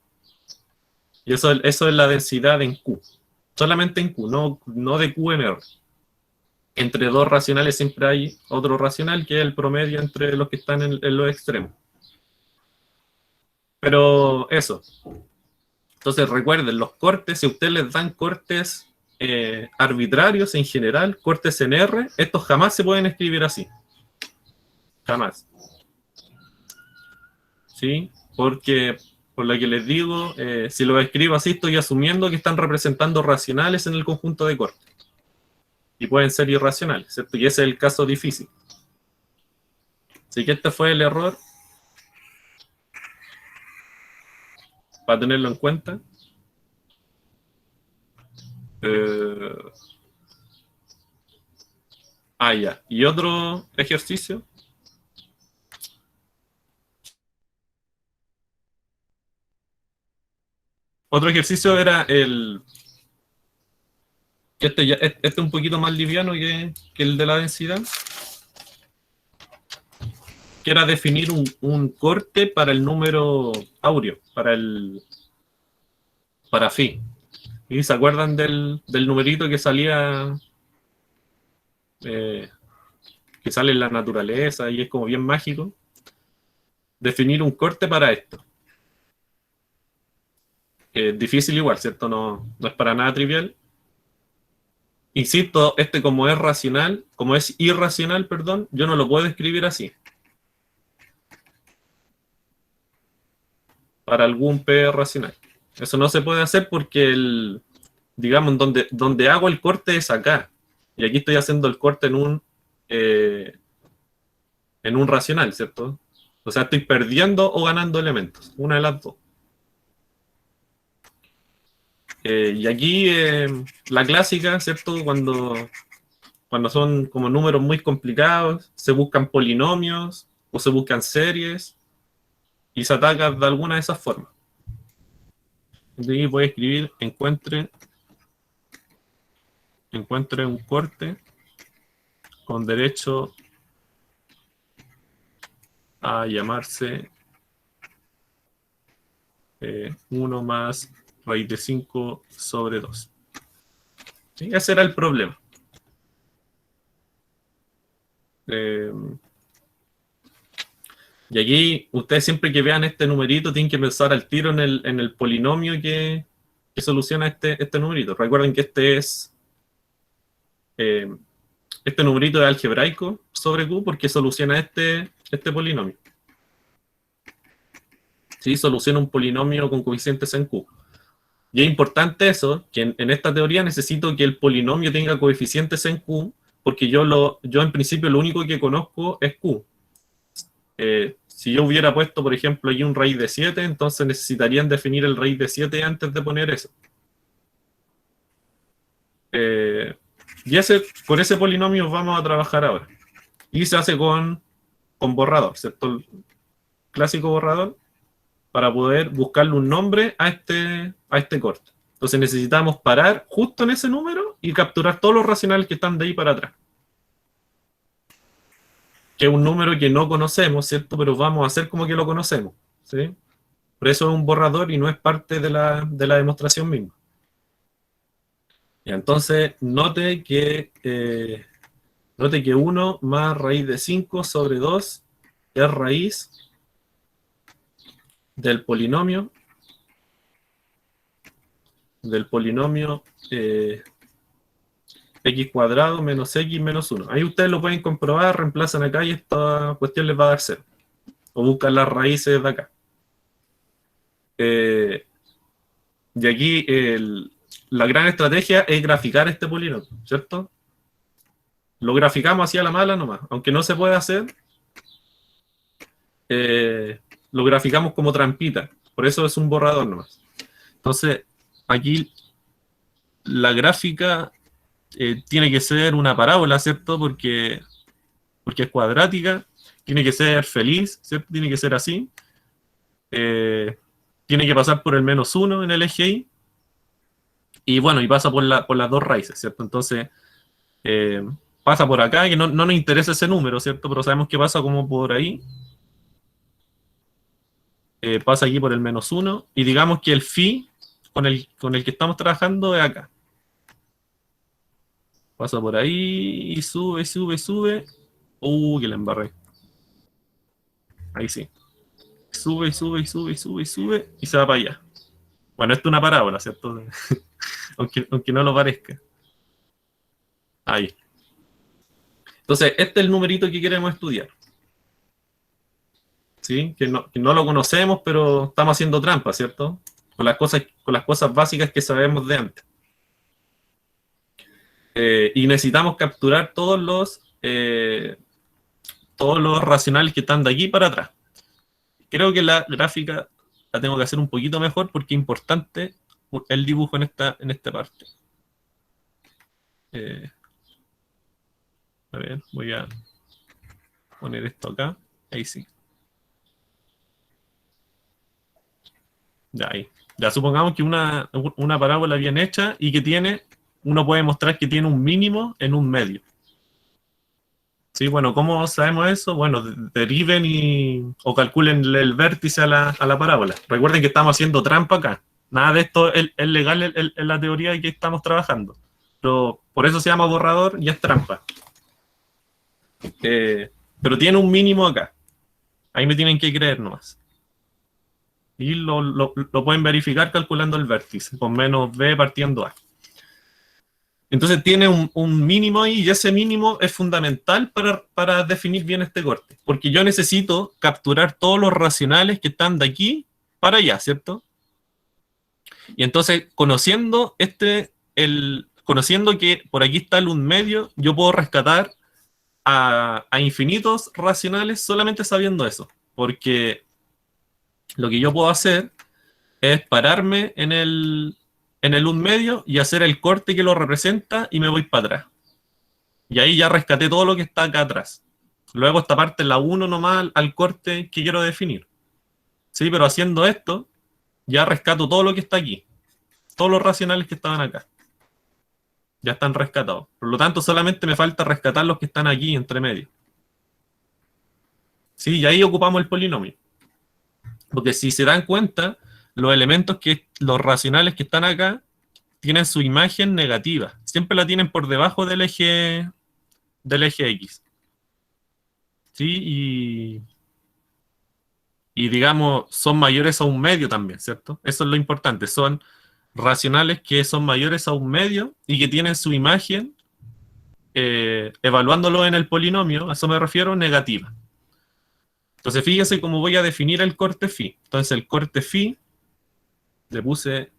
Y eso es la densidad en Q. Solamente en Q, no de Q en R. Entre dos racionales siempre hay otro racional que es el promedio entre los que están en los extremos. Pero eso. Entonces recuerden, los cortes, si ustedes les dan cortes arbitrarios en general, cortes en R, estos jamás se pueden escribir así. Jamás. ¿Sí? Porque, por lo que les digo, si lo escribo así, estoy asumiendo que están representando racionales en el conjunto de cortes. Y pueden ser irracionales, ¿cierto? Y ese es el caso difícil. Así que este fue el error. Para tenerlo en cuenta. Ya. Y otro ejercicio. Otro ejercicio era este es un poquito más liviano que el de la densidad, que era definir un corte para el número áureo, para phi. ¿Y se acuerdan del numerito que salía, que sale en la naturaleza y es como bien mágico? Definir un corte para esto. Difícil igual, ¿cierto? No es para nada trivial. Insisto, como es irracional, perdón, yo no lo puedo escribir así. Para algún P racional. Eso no se puede hacer porque digamos, donde hago el corte es acá. Y aquí estoy haciendo el corte en un racional, ¿cierto? O sea, estoy perdiendo o ganando elementos. Una de las dos. Y aquí la clásica, ¿cierto? Cuando son como números muy complicados, se buscan polinomios o se buscan series y se ataca de alguna de esas formas. Aquí voy a escribir encuentre un corte con derecho a llamarse 1 más raíz de 5 sobre 2. ¿Sí? Ese era el problema. Y aquí, ustedes siempre que vean este numerito, tienen que pensar al tiro en el polinomio que que soluciona este numerito. Recuerden que este numerito es algebraico sobre Q porque soluciona este polinomio. ¿Sí? Soluciona un polinomio con coeficientes en Q. Y es importante eso, que en esta teoría necesito que el polinomio tenga coeficientes en Q, porque yo en principio lo único que conozco es Q. Si yo hubiera puesto, por ejemplo, aquí un raíz de 7, entonces necesitarían definir el raíz de 7 antes de poner eso. Y con ese polinomio vamos a trabajar ahora. Y se hace con borrador, ¿cierto? El clásico borrador, para poder buscarle un nombre a este corte. Entonces necesitamos parar justo en ese número y capturar todos los racionales que están de ahí para atrás. Que es un número que no conocemos, ¿cierto? Pero vamos a hacer como que lo conocemos, ¿sí? Por eso es un borrador y no es parte de la demostración misma. Y entonces, note que 1 más raíz de 5 sobre 2 es raíz del polinomio x cuadrado menos x menos 1. Ahí ustedes lo pueden comprobar, reemplazan acá y esta cuestión les va a dar 0. O buscan las raíces de acá. Y aquí la gran estrategia es graficar este polinomio, ¿cierto? Lo graficamos así a la mala nomás. Aunque no se puede hacer, lo graficamos como trampita. Por eso es un borrador nomás. Entonces, aquí la gráfica tiene que ser una parábola, ¿cierto? Porque es cuadrática, tiene que ser feliz, ¿cierto? Tiene que ser así. Tiene que pasar por el -1 en el eje Y. Y bueno, y pasa por las dos raíces, ¿cierto? Entonces, pasa por acá, que no nos interesa ese número, ¿cierto? Pero sabemos que pasa como por ahí. Pasa aquí por el -1. Y digamos que el phi con el que estamos trabajando es acá. Pasa por ahí y sube, sube, sube. Que la embarré. Ahí sí. Sube, sube, sube, sube, sube y se va para allá. Bueno, esto es una parábola, ¿cierto? aunque no lo parezca. Ahí. Entonces, este es el numerito que queremos estudiar. ¿Sí? Que no lo conocemos, pero estamos haciendo trampa, ¿cierto? Con las cosas básicas que sabemos de antes. Y necesitamos capturar todos los racionales que están de aquí para atrás. Creo que la gráfica la tengo que hacer un poquito mejor porque es importante el dibujo en esta parte. A ver, voy a poner esto acá. Ahí sí. Ya, ahí. Ya supongamos que una parábola bien hecha y que uno puede mostrar que tiene un mínimo en un medio. Sí, bueno, ¿cómo sabemos eso? Bueno, deriven o calculen el vértice a la parábola. Recuerden que estamos haciendo trampa acá. Nada de esto es legal en la teoría que estamos trabajando. Pero por eso se llama borrador y es trampa. Pero tiene un mínimo acá. Ahí me tienen que creer nomás. Y lo pueden verificar calculando el vértice, con menos b partiendo a. Entonces tiene un mínimo ahí y ese mínimo es fundamental para definir bien este corte. Porque yo necesito capturar todos los racionales que están de aquí para allá, ¿cierto? Y entonces, conociendo que por aquí está el 1/2, yo puedo rescatar a infinitos racionales solamente sabiendo eso. Porque lo que yo puedo hacer es pararme en el 1/2 y hacer el corte que lo representa y me voy para atrás. Y ahí ya rescaté todo lo que está acá atrás. Luego esta parte la 1 nomás al corte que quiero definir. Sí, pero haciendo esto, ya rescato todo lo que está aquí. Todos los racionales que estaban acá. Ya están rescatados. Por lo tanto, solamente me falta rescatar los que están aquí entre medio. Sí, y ahí ocupamos el polinomio. Porque si se dan cuenta, los racionales que están acá tienen su imagen negativa. Siempre la tienen por debajo del eje X. ¿Sí? Y digamos, son mayores a 1/2 también, ¿cierto? Eso es lo importante. racionales que son mayores a un medio y que tienen su imagen, evaluándolo en el polinomio, a eso me refiero, negativa. Entonces fíjense cómo voy a definir el corte phi. Entonces el corte phi, le puse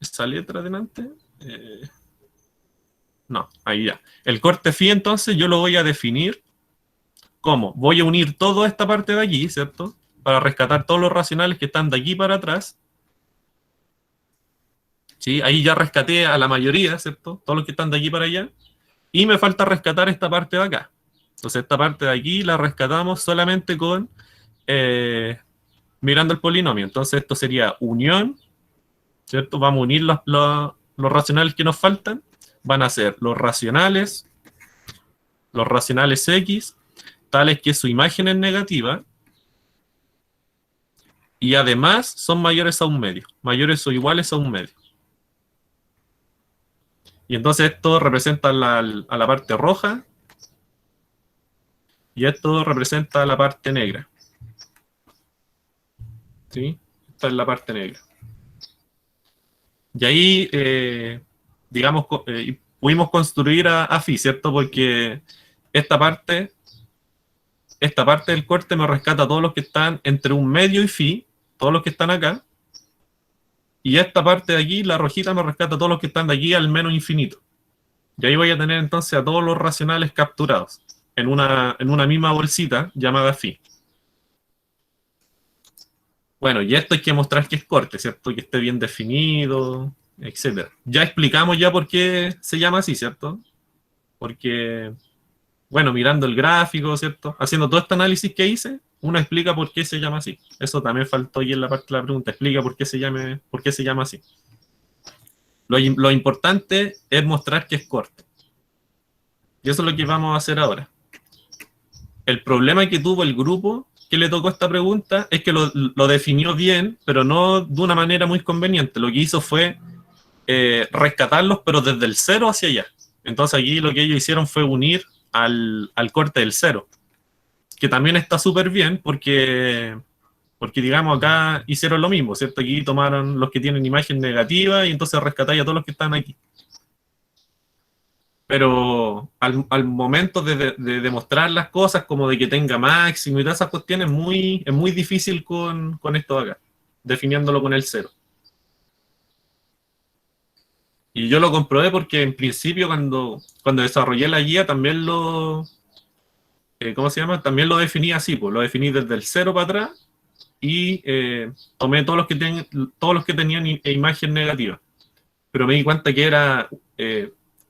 esa letra delante. No, ahí ya. El corte phi entonces yo lo voy a definir como, voy a unir toda esta parte de aquí, ¿cierto? Para rescatar todos los racionales que están de aquí para atrás. ¿Sí? Ahí ya rescaté a la mayoría, ¿cierto? Todos los que están de aquí para allá. Y me falta rescatar esta parte de acá. Entonces esta parte de aquí la rescatamos solamente con mirando el polinomio. Entonces esto sería unión, ¿cierto? Vamos a unir los racionales que nos faltan. Van a ser los racionales X, tales que su imagen es negativa, y además son mayores a un medio, mayores o iguales a un medio. Y entonces esto representa a la parte roja, y esto representa la parte negra. ¿Sí? Esta es la parte negra. Y ahí, digamos, pudimos construir a phi, ¿cierto? Porque esta parte, esta parte del corte me rescata a todos los que están entre un medio y phi, todos los que están acá. Y esta parte de aquí, la rojita, me rescata a todos los que están de aquí al menos infinito. Y ahí voy a tener entonces a todos los racionales capturados en una misma bolsita llamada phi. Bueno, y esto hay que mostrar que es corte, ¿cierto? Que esté bien definido, etcétera. Ya explicamos ya por qué se llama así, ¿cierto? Porque, bueno, mirando el gráfico, ¿cierto? Haciendo todo este análisis que hice, uno explica por qué se llama así. Eso también faltó ahí en la parte de la pregunta. Explica por qué se llama así. Lo importante es mostrar que es corte. Y eso es lo que vamos a hacer ahora. El problema que tuvo el grupo que le tocó esta pregunta es que lo definió bien, pero no de una manera muy conveniente. Lo que hizo fue rescatarlos, pero desde el cero hacia allá. Entonces aquí lo que ellos hicieron fue unir al corte del cero, que también está súper bien porque, digamos, acá hicieron lo mismo, ¿cierto? Aquí tomaron los que tienen imagen negativa y entonces rescatáis a todos los que están aquí. Pero al momento de demostrar las cosas, como de que tenga máximo y todas esas cuestiones, es muy difícil con esto de acá, definiéndolo con el cero. Y yo lo comprobé porque en principio cuando desarrollé la guía también ¿cómo se llama? También lo definí así, pues lo definí desde el cero para atrás y tomé todos los que tenían imagen negativa. Pero me di cuenta que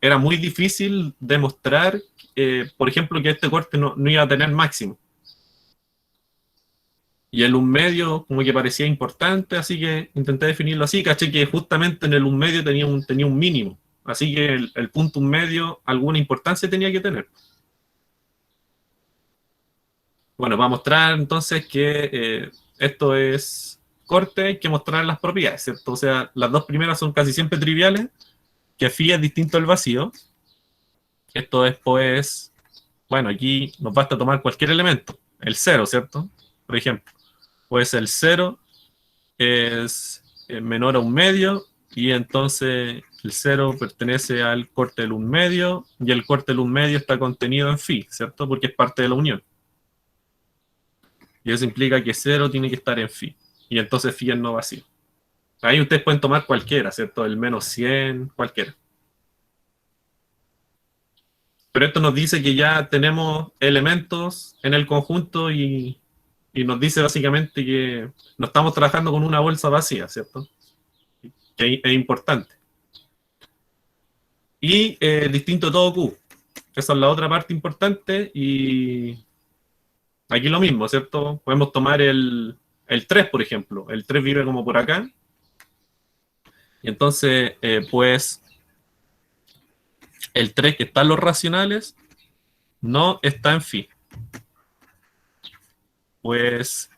era muy difícil demostrar, por ejemplo, que este corte no iba a tener máximo. Y el un medio como que parecía importante, así que intenté definirlo así, caché que justamente en el un medio tenía un mínimo. Así que el punto un medio alguna importancia tenía que tener. Bueno, para mostrar entonces que esto es corte, hay que mostrar las propiedades, ¿cierto? O sea, las dos primeras son casi siempre triviales, que phi es distinto al vacío. Esto es, pues, bueno, aquí nos basta tomar cualquier elemento, el cero, ¿cierto? Por ejemplo, pues el cero es menor a un medio y entonces el cero pertenece al corte del un medio y el corte del un medio está contenido en phi, ¿cierto? Porque es parte de la unión. Y eso implica que cero tiene que estar en phi. Y entonces phi es no vacío. Ahí ustedes pueden tomar cualquiera, ¿cierto? El menos 100, cualquiera. Pero esto nos dice que ya tenemos elementos en el conjunto y nos dice básicamente que no estamos trabajando con una bolsa vacía, ¿cierto? Que es importante. Y distinto de todo Q. Esa es la otra parte importante y aquí lo mismo, ¿cierto? Podemos tomar el 3, por ejemplo. El 3 vive como por acá. Y entonces, pues, el 3 que está en los racionales no está en phi. Pues,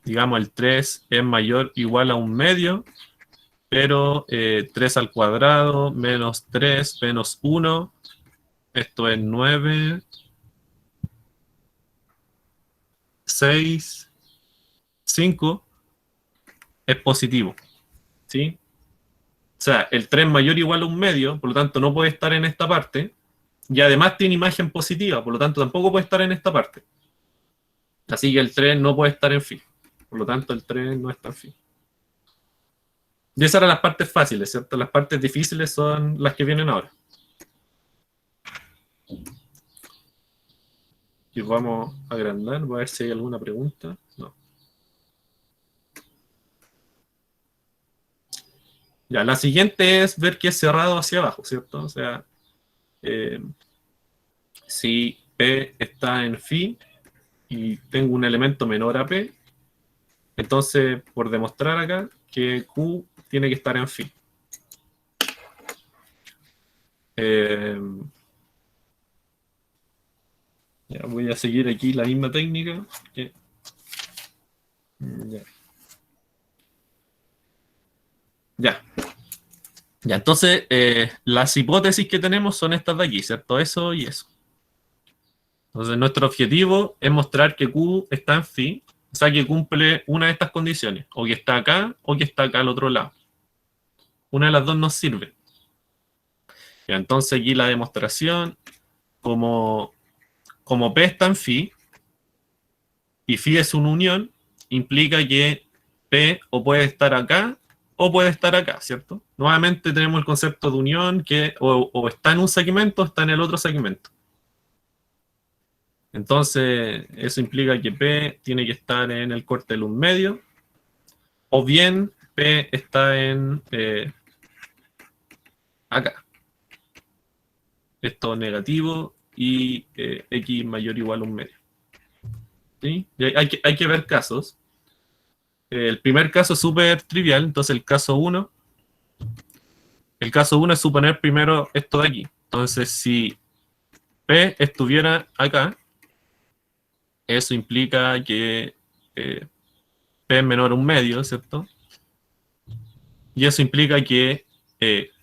digamos, el 3 es mayor o igual a un medio, pero 3 al cuadrado menos 3 menos 1, esto es 9, 6, 5, es positivo, ¿sí? sea, el 3 mayor o igual a un medio, por lo tanto no puede estar en esta parte, y además tiene imagen positiva, por lo tanto tampoco puede estar en esta parte. Así que el 3 no puede estar en phi. Por lo tanto, el 3 no está en phi. Y esas eran las partes fáciles, ¿cierto? Las partes difíciles son las que vienen ahora. Y vamos a agrandar, voy a ver si hay alguna pregunta. No. Ya, la siguiente es ver que es cerrado hacia abajo, ¿cierto? O sea, si P está en phi y tengo un elemento menor a P, entonces, por demostrar acá que Q tiene que estar en phi. Ya voy a seguir aquí la misma técnica. Ya. Ya. Ya, entonces, las hipótesis que tenemos son estas de aquí, ¿cierto? Eso y eso. Entonces, nuestro objetivo es mostrar que Q está en phi, o sea, que cumple una de estas condiciones, o que está acá, o que está acá al otro lado. Una de las dos nos sirve. Ya, entonces, aquí la demostración, como P está en phi, y phi es una unión, implica que P o puede estar acá, o puede estar acá, ¿cierto? Nuevamente tenemos el concepto de unión que o está en un segmento o está en el otro segmento. Entonces, eso implica que P tiene que estar en el corte del 1 medio, o bien P está en acá. Esto negativo y X mayor o igual a 1 medio. ¿Sí? Y hay que ver casos. El primer caso es súper trivial, entonces el caso 1 es suponer primero esto de aquí. Entonces, si P estuviera acá, eso implica que P es menor a 1 medio, ¿cierto? Y eso implica que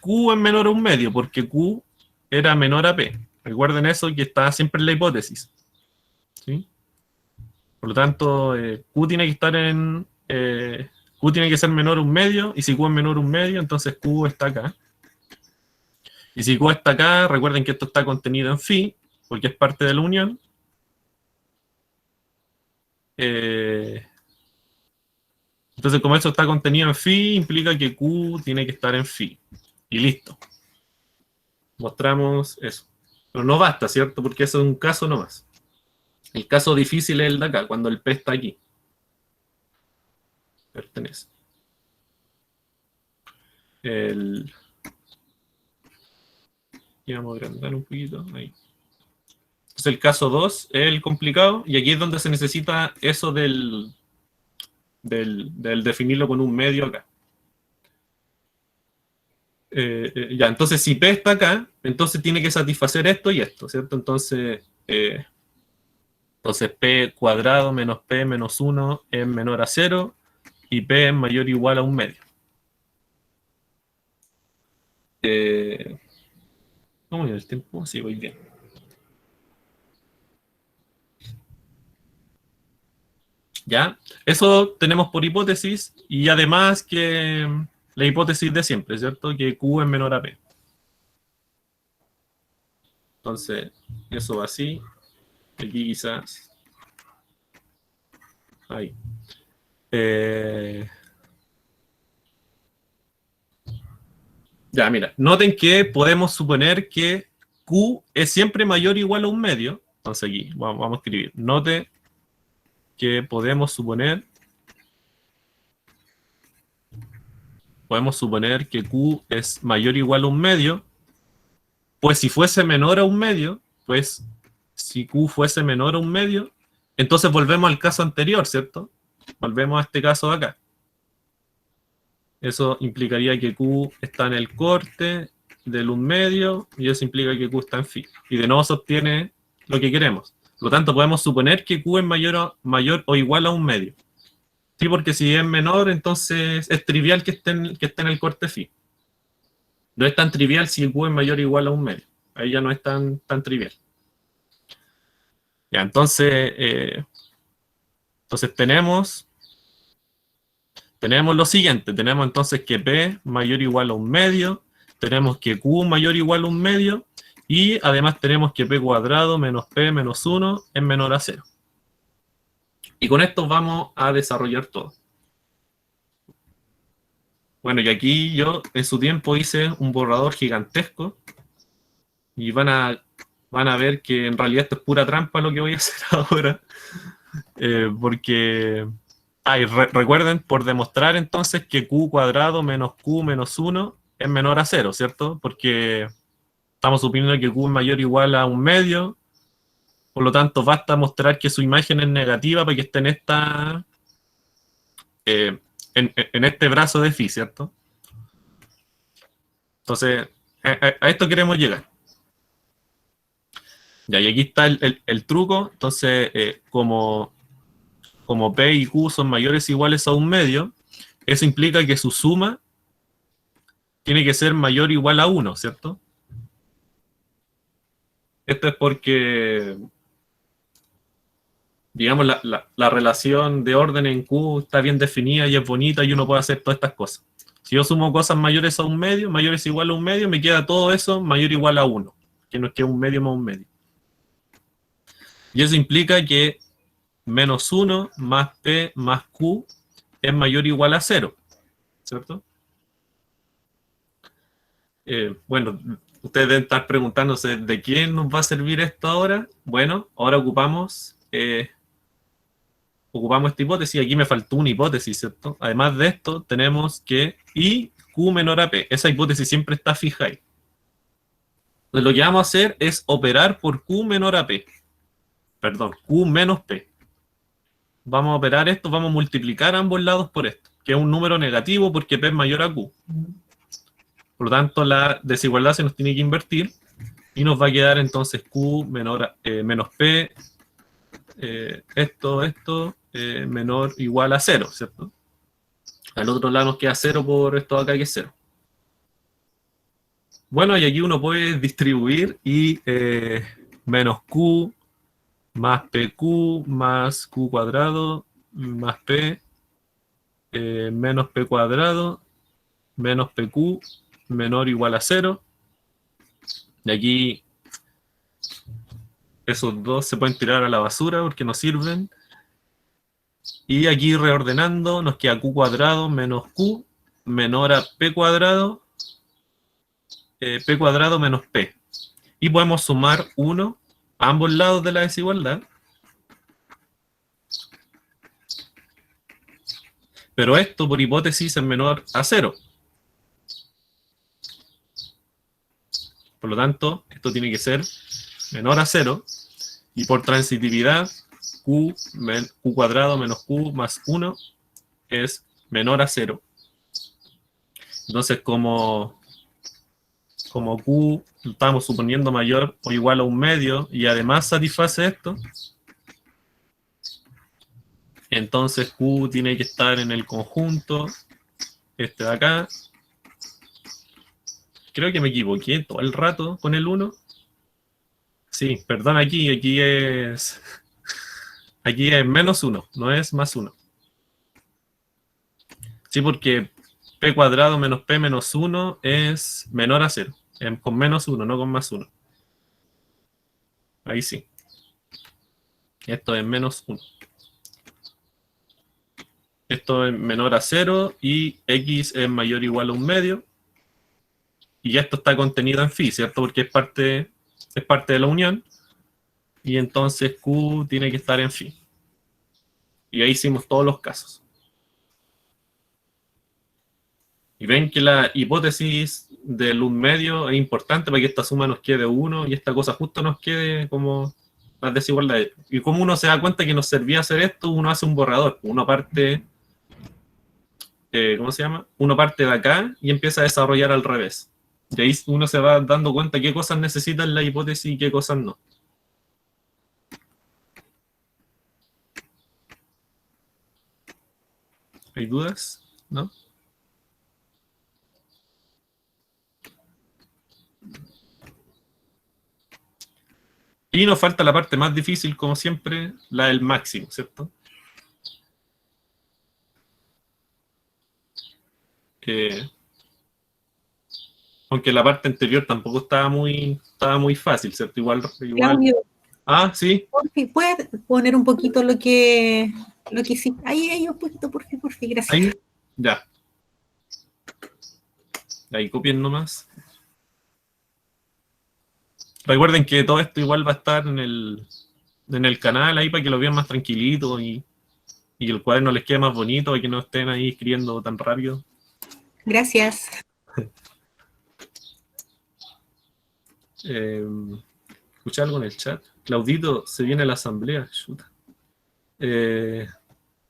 Q es menor a 1 medio, porque Q era menor a P. Recuerden eso, que está siempre en la hipótesis. ¿Sí? Por lo tanto, Q tiene que estar en... Q tiene que ser menor a 1 medio, y si Q es menor a 1 medio, entonces Q está acá. Y si Q está acá, recuerden que esto está contenido en phi, porque es parte de la unión. Entonces, como eso está contenido en phi, implica que Q tiene que estar en phi. Y listo. Mostramos eso. Pero no basta, ¿cierto? Porque eso es un caso nomás. El caso difícil es el de acá, cuando el P está aquí. Pertenece. Y vamos a agrandar un poquito. Ahí. Entonces el caso 2 es el complicado, y aquí es donde se necesita eso del definirlo con un medio acá. Ya, entonces si P está acá, entonces tiene que satisfacer esto y esto, ¿cierto? Entonces P cuadrado menos P menos 1 es menor a 0, y P es mayor o igual a 1 medio. ¿Cómo voy el tiempo? Sí, voy bien. ¿Ya? Eso tenemos por hipótesis, y además que la hipótesis de siempre, ¿cierto? Que Q es menor a P. Entonces, eso va así. Aquí quizás. Ahí. Ya, mira. Noten que podemos suponer que Q es siempre mayor o igual a 1 medio. Entonces aquí, vamos a escribir. Note que podemos suponer que Q es mayor o igual a 1 medio. Pues si fuese menor a 1 medio, pues si Q fuese menor a 1 medio, entonces volvemos al caso anterior, ¿cierto? Volvemos a este caso de acá. Eso implicaría que Q está en el corte del 1 medio, y eso implica que Q está en phi. Y de nuevo se obtiene lo que queremos. Por lo tanto, podemos suponer que Q es mayor o igual a 1 medio. Sí, porque si es menor, entonces es trivial que esté en el corte phi. No es tan trivial si Q es mayor o igual a 1 medio. Ahí ya no es tan trivial. Ya, entonces tenemos tenemos lo siguiente, tenemos entonces que P mayor o igual a 1/2, tenemos que Q mayor o igual a 1/2, y además tenemos que P cuadrado menos P menos 1 es menor a 0. Y con esto vamos a desarrollar todo. Bueno, y aquí yo en su tiempo hice un borrador gigantesco, y van a ver que en realidad esto es pura trampa lo que voy a hacer ahora, porque... y recuerden, por demostrar entonces que Q cuadrado menos Q menos 1 es menor a 0, ¿cierto? Porque estamos suponiendo que Q es mayor o igual a 1/2, por lo tanto basta mostrar que su imagen es negativa para que esté en en este brazo de phi, ¿cierto? Entonces, a esto queremos llegar. Ya, y aquí está el truco. Entonces, como P y Q son mayores o iguales a 1/2, eso implica que su suma tiene que ser mayor o igual a 1, ¿cierto? Esto es porque, digamos, la relación de orden en Q está bien definida y es bonita, y uno puede hacer todas estas cosas. Si yo sumo cosas mayores a 1/2, mayores o igual a 1/2, me queda todo eso mayor o igual a 1, que no es que 1/2 más 1/2. Y eso implica que menos 1 más P más Q es mayor o igual a 0, ¿cierto? Bueno, ustedes deben estar preguntándose de quién nos va a servir esto ahora. Bueno, ahora ocupamos esta hipótesis. Aquí me faltó una hipótesis, ¿cierto? Además de esto, tenemos que I Q menor a P. Esa hipótesis siempre está fija ahí. Entonces, lo que vamos a hacer es operar por Q menor a P. Perdón, Q menos P. Vamos a operar esto, vamos a multiplicar ambos lados por esto, que es un número negativo porque P es mayor a Q. Por lo tanto, la desigualdad se nos tiene que invertir y nos va a quedar entonces Q menos P, menor o igual a 0, ¿cierto? Al otro lado nos queda 0 por esto de acá, que es 0. Bueno, y aquí uno puede distribuir y menos Q más PQ más Q cuadrado más P menos P cuadrado menos PQ menor o igual a 0. Y aquí esos dos se pueden tirar a la basura porque no sirven. Y aquí reordenando nos queda Q cuadrado menos Q menor a P cuadrado menos P. Y podemos sumar 1 a ambos lados de la desigualdad. Pero esto, por hipótesis, es menor a 0. Por lo tanto, esto tiene que ser menor a 0. Y por transitividad, Q cuadrado menos Q más 1 es menor a 0. Entonces, como Q estamos suponiendo mayor o igual a 1/2 y además satisface esto, entonces Q tiene que estar en el conjunto este de acá. Creo que me equivoqué todo el rato con el 1. Sí, perdón, aquí es menos 1, no es más 1. Sí, porque P cuadrado menos P menos 1 es menor a 0, con menos 1, no con más 1. Ahí sí. Esto es menos 1. Esto es menor a 0 y X es mayor o igual a 1/2. Y esto está contenido en phi, ¿cierto? Porque es parte de la unión. Y entonces Q tiene que estar en phi. Y ahí hicimos todos los casos. Y ven que la hipótesis del 1/2 es importante para que esta suma nos quede 1 y esta cosa justo nos quede como las desigualdades. Y como uno se da cuenta que nos servía hacer esto, uno hace un borrador. Uno parte, ¿cómo se llama? Uno parte de acá y empieza a desarrollar al revés. Y ahí uno se va dando cuenta qué cosas necesitan la hipótesis y qué cosas no. ¿Hay dudas? ¿No? Y nos falta la parte más difícil, como siempre, la del máximo, ¿cierto? Eh, aunque la parte anterior tampoco estaba muy fácil, ¿cierto? Igual. Claudio, Ah, sí. porfi, ¿puedes poner un poquito lo que sí? Ahí, un poquito, porfi, gracias. Ahí. Ya. Ahí copien nomás. Recuerden que todo esto igual va a estar en el canal ahí para que lo vean más tranquilito y el cuaderno les quede más bonito, para que no estén ahí escribiendo tan rápido. Gracias. Escuché algo en el chat. Claudito, se viene la asamblea. Chuta.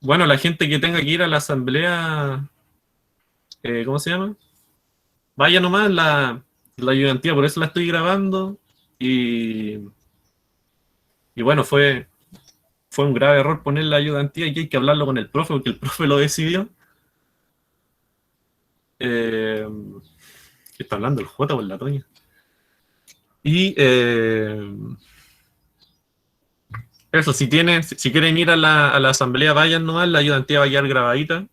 Bueno, la gente que tenga que ir a la asamblea, ¿cómo se llama? Vaya nomás la ayudantía, por eso la estoy grabando. Y bueno, fue un grave error poner la ayudantía y hay que hablarlo con el profe, porque el profe lo decidió. ¿Qué está hablando el J o la Toña? Y eso, si quieren ir a la asamblea, vayan nomás, la ayudantía va a quedar grabadita.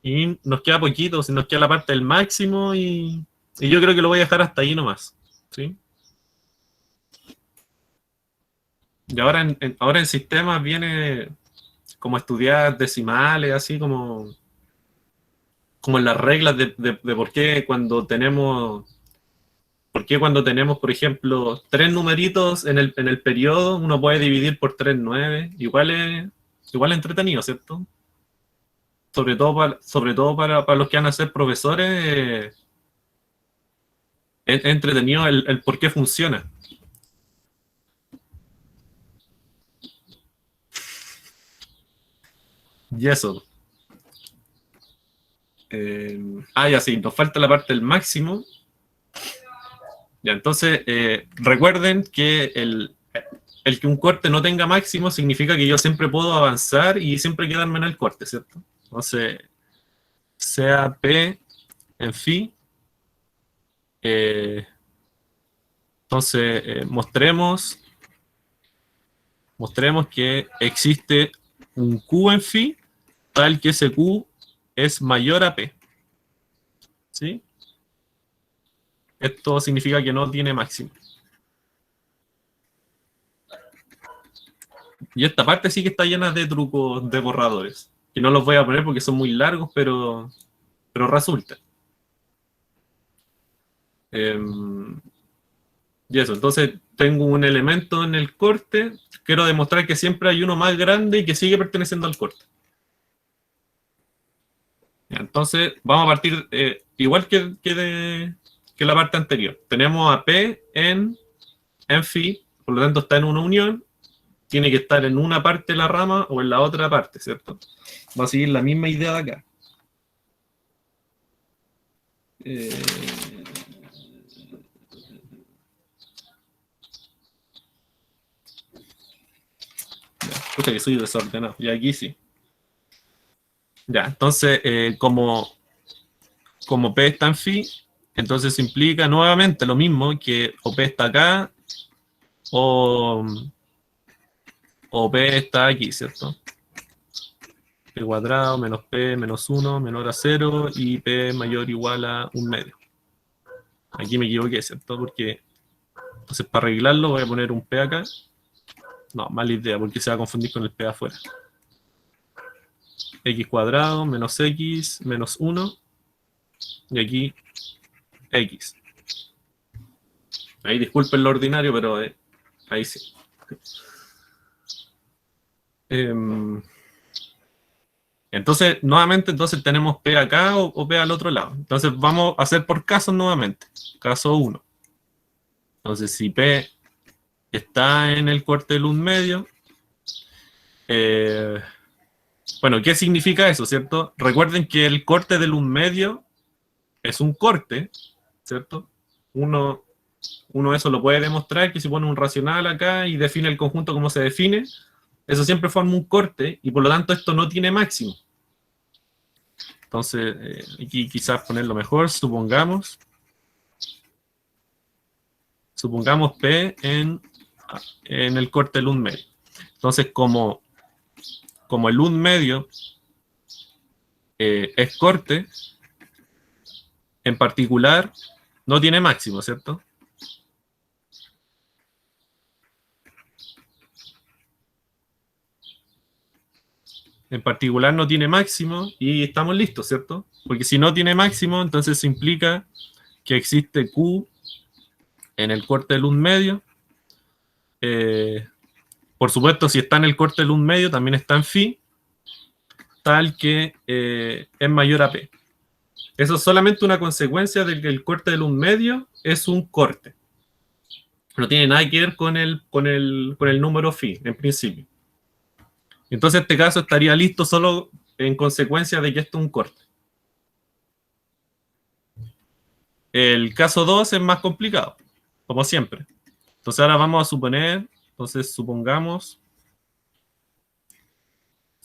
Y nos queda poquito, si nos queda la parte del máximo y yo creo que lo voy a dejar hasta ahí nomás. ¿Sí? Y ahora en sistemas viene como estudiar decimales, así como en las reglas de por qué cuando tenemos, por ejemplo, tres numeritos en el periodo, uno puede dividir por 3/9. Igual es entretenido, ¿cierto? Sobre todo para los que van a ser profesores, es entretenido el por qué funciona. Y eso. Ya sí, nos falta la parte del máximo. Ya, entonces, recuerden que el que un corte no tenga máximo significa que yo siempre puedo avanzar y siempre quedarme en el corte, ¿cierto? Entonces, sea P en phi, entonces mostremos que existe un Q en phi tal que ese Q es mayor a P. ¿Sí? Esto significa que no tiene máximo. Y esta parte sí que está llena de trucos de borradores, que no los voy a poner porque son muy largos, pero resulta. Y eso, entonces tengo un elemento en el corte, quiero demostrar que siempre hay uno más grande y que sigue perteneciendo al corte. Entonces vamos a partir igual que la parte anterior. Tenemos a P en phi, por lo tanto está en una unión, tiene que estar en una parte de la rama o en la otra parte, ¿cierto? Va a seguir la misma idea de acá. Escucha que soy desordenado. Y aquí sí. Ya, entonces, como P está en phi, entonces implica nuevamente lo mismo que o P está acá o P está aquí, ¿cierto? P cuadrado menos P menos 1 menor a 0 y P mayor o igual a 1/2. Aquí me equivoqué, ¿cierto? Porque, entonces para arreglarlo voy a poner un P acá. No, mala idea, porque se va a confundir con el P afuera. X cuadrado menos X menos 1 y aquí X. Ahí disculpen lo ordinario, pero ahí sí. Entonces, nuevamente, tenemos P acá o P al otro lado. Entonces, vamos a hacer por casos nuevamente. Caso 1. Entonces, si P está en el corte del 1/2, bueno, ¿qué significa eso, cierto? Recuerden que el corte del 1/2 es un corte, ¿cierto? Uno eso lo puede demostrar, que si pone un racional acá y define el conjunto como se define, eso siempre forma un corte y por lo tanto esto no tiene máximo. Entonces, aquí quizás ponerlo mejor, supongamos P en el corte del 1/2. Entonces, como el 1/2 es corte, en particular no tiene máximo, ¿cierto? En particular no tiene máximo y estamos listos, ¿cierto? Porque si no tiene máximo, entonces implica que existe Q en el corte de luz medio. Por supuesto, si está en el corte de luz medio, también está en phi, tal que es mayor a P. Eso es solamente una consecuencia de que el corte de luz medio es un corte. No tiene nada que ver con el número phi, en principio. Entonces, este caso estaría listo solo en consecuencia de que esto es un corte. El caso 2 es más complicado, como siempre. Entonces, ahora vamos a suponer, entonces supongamos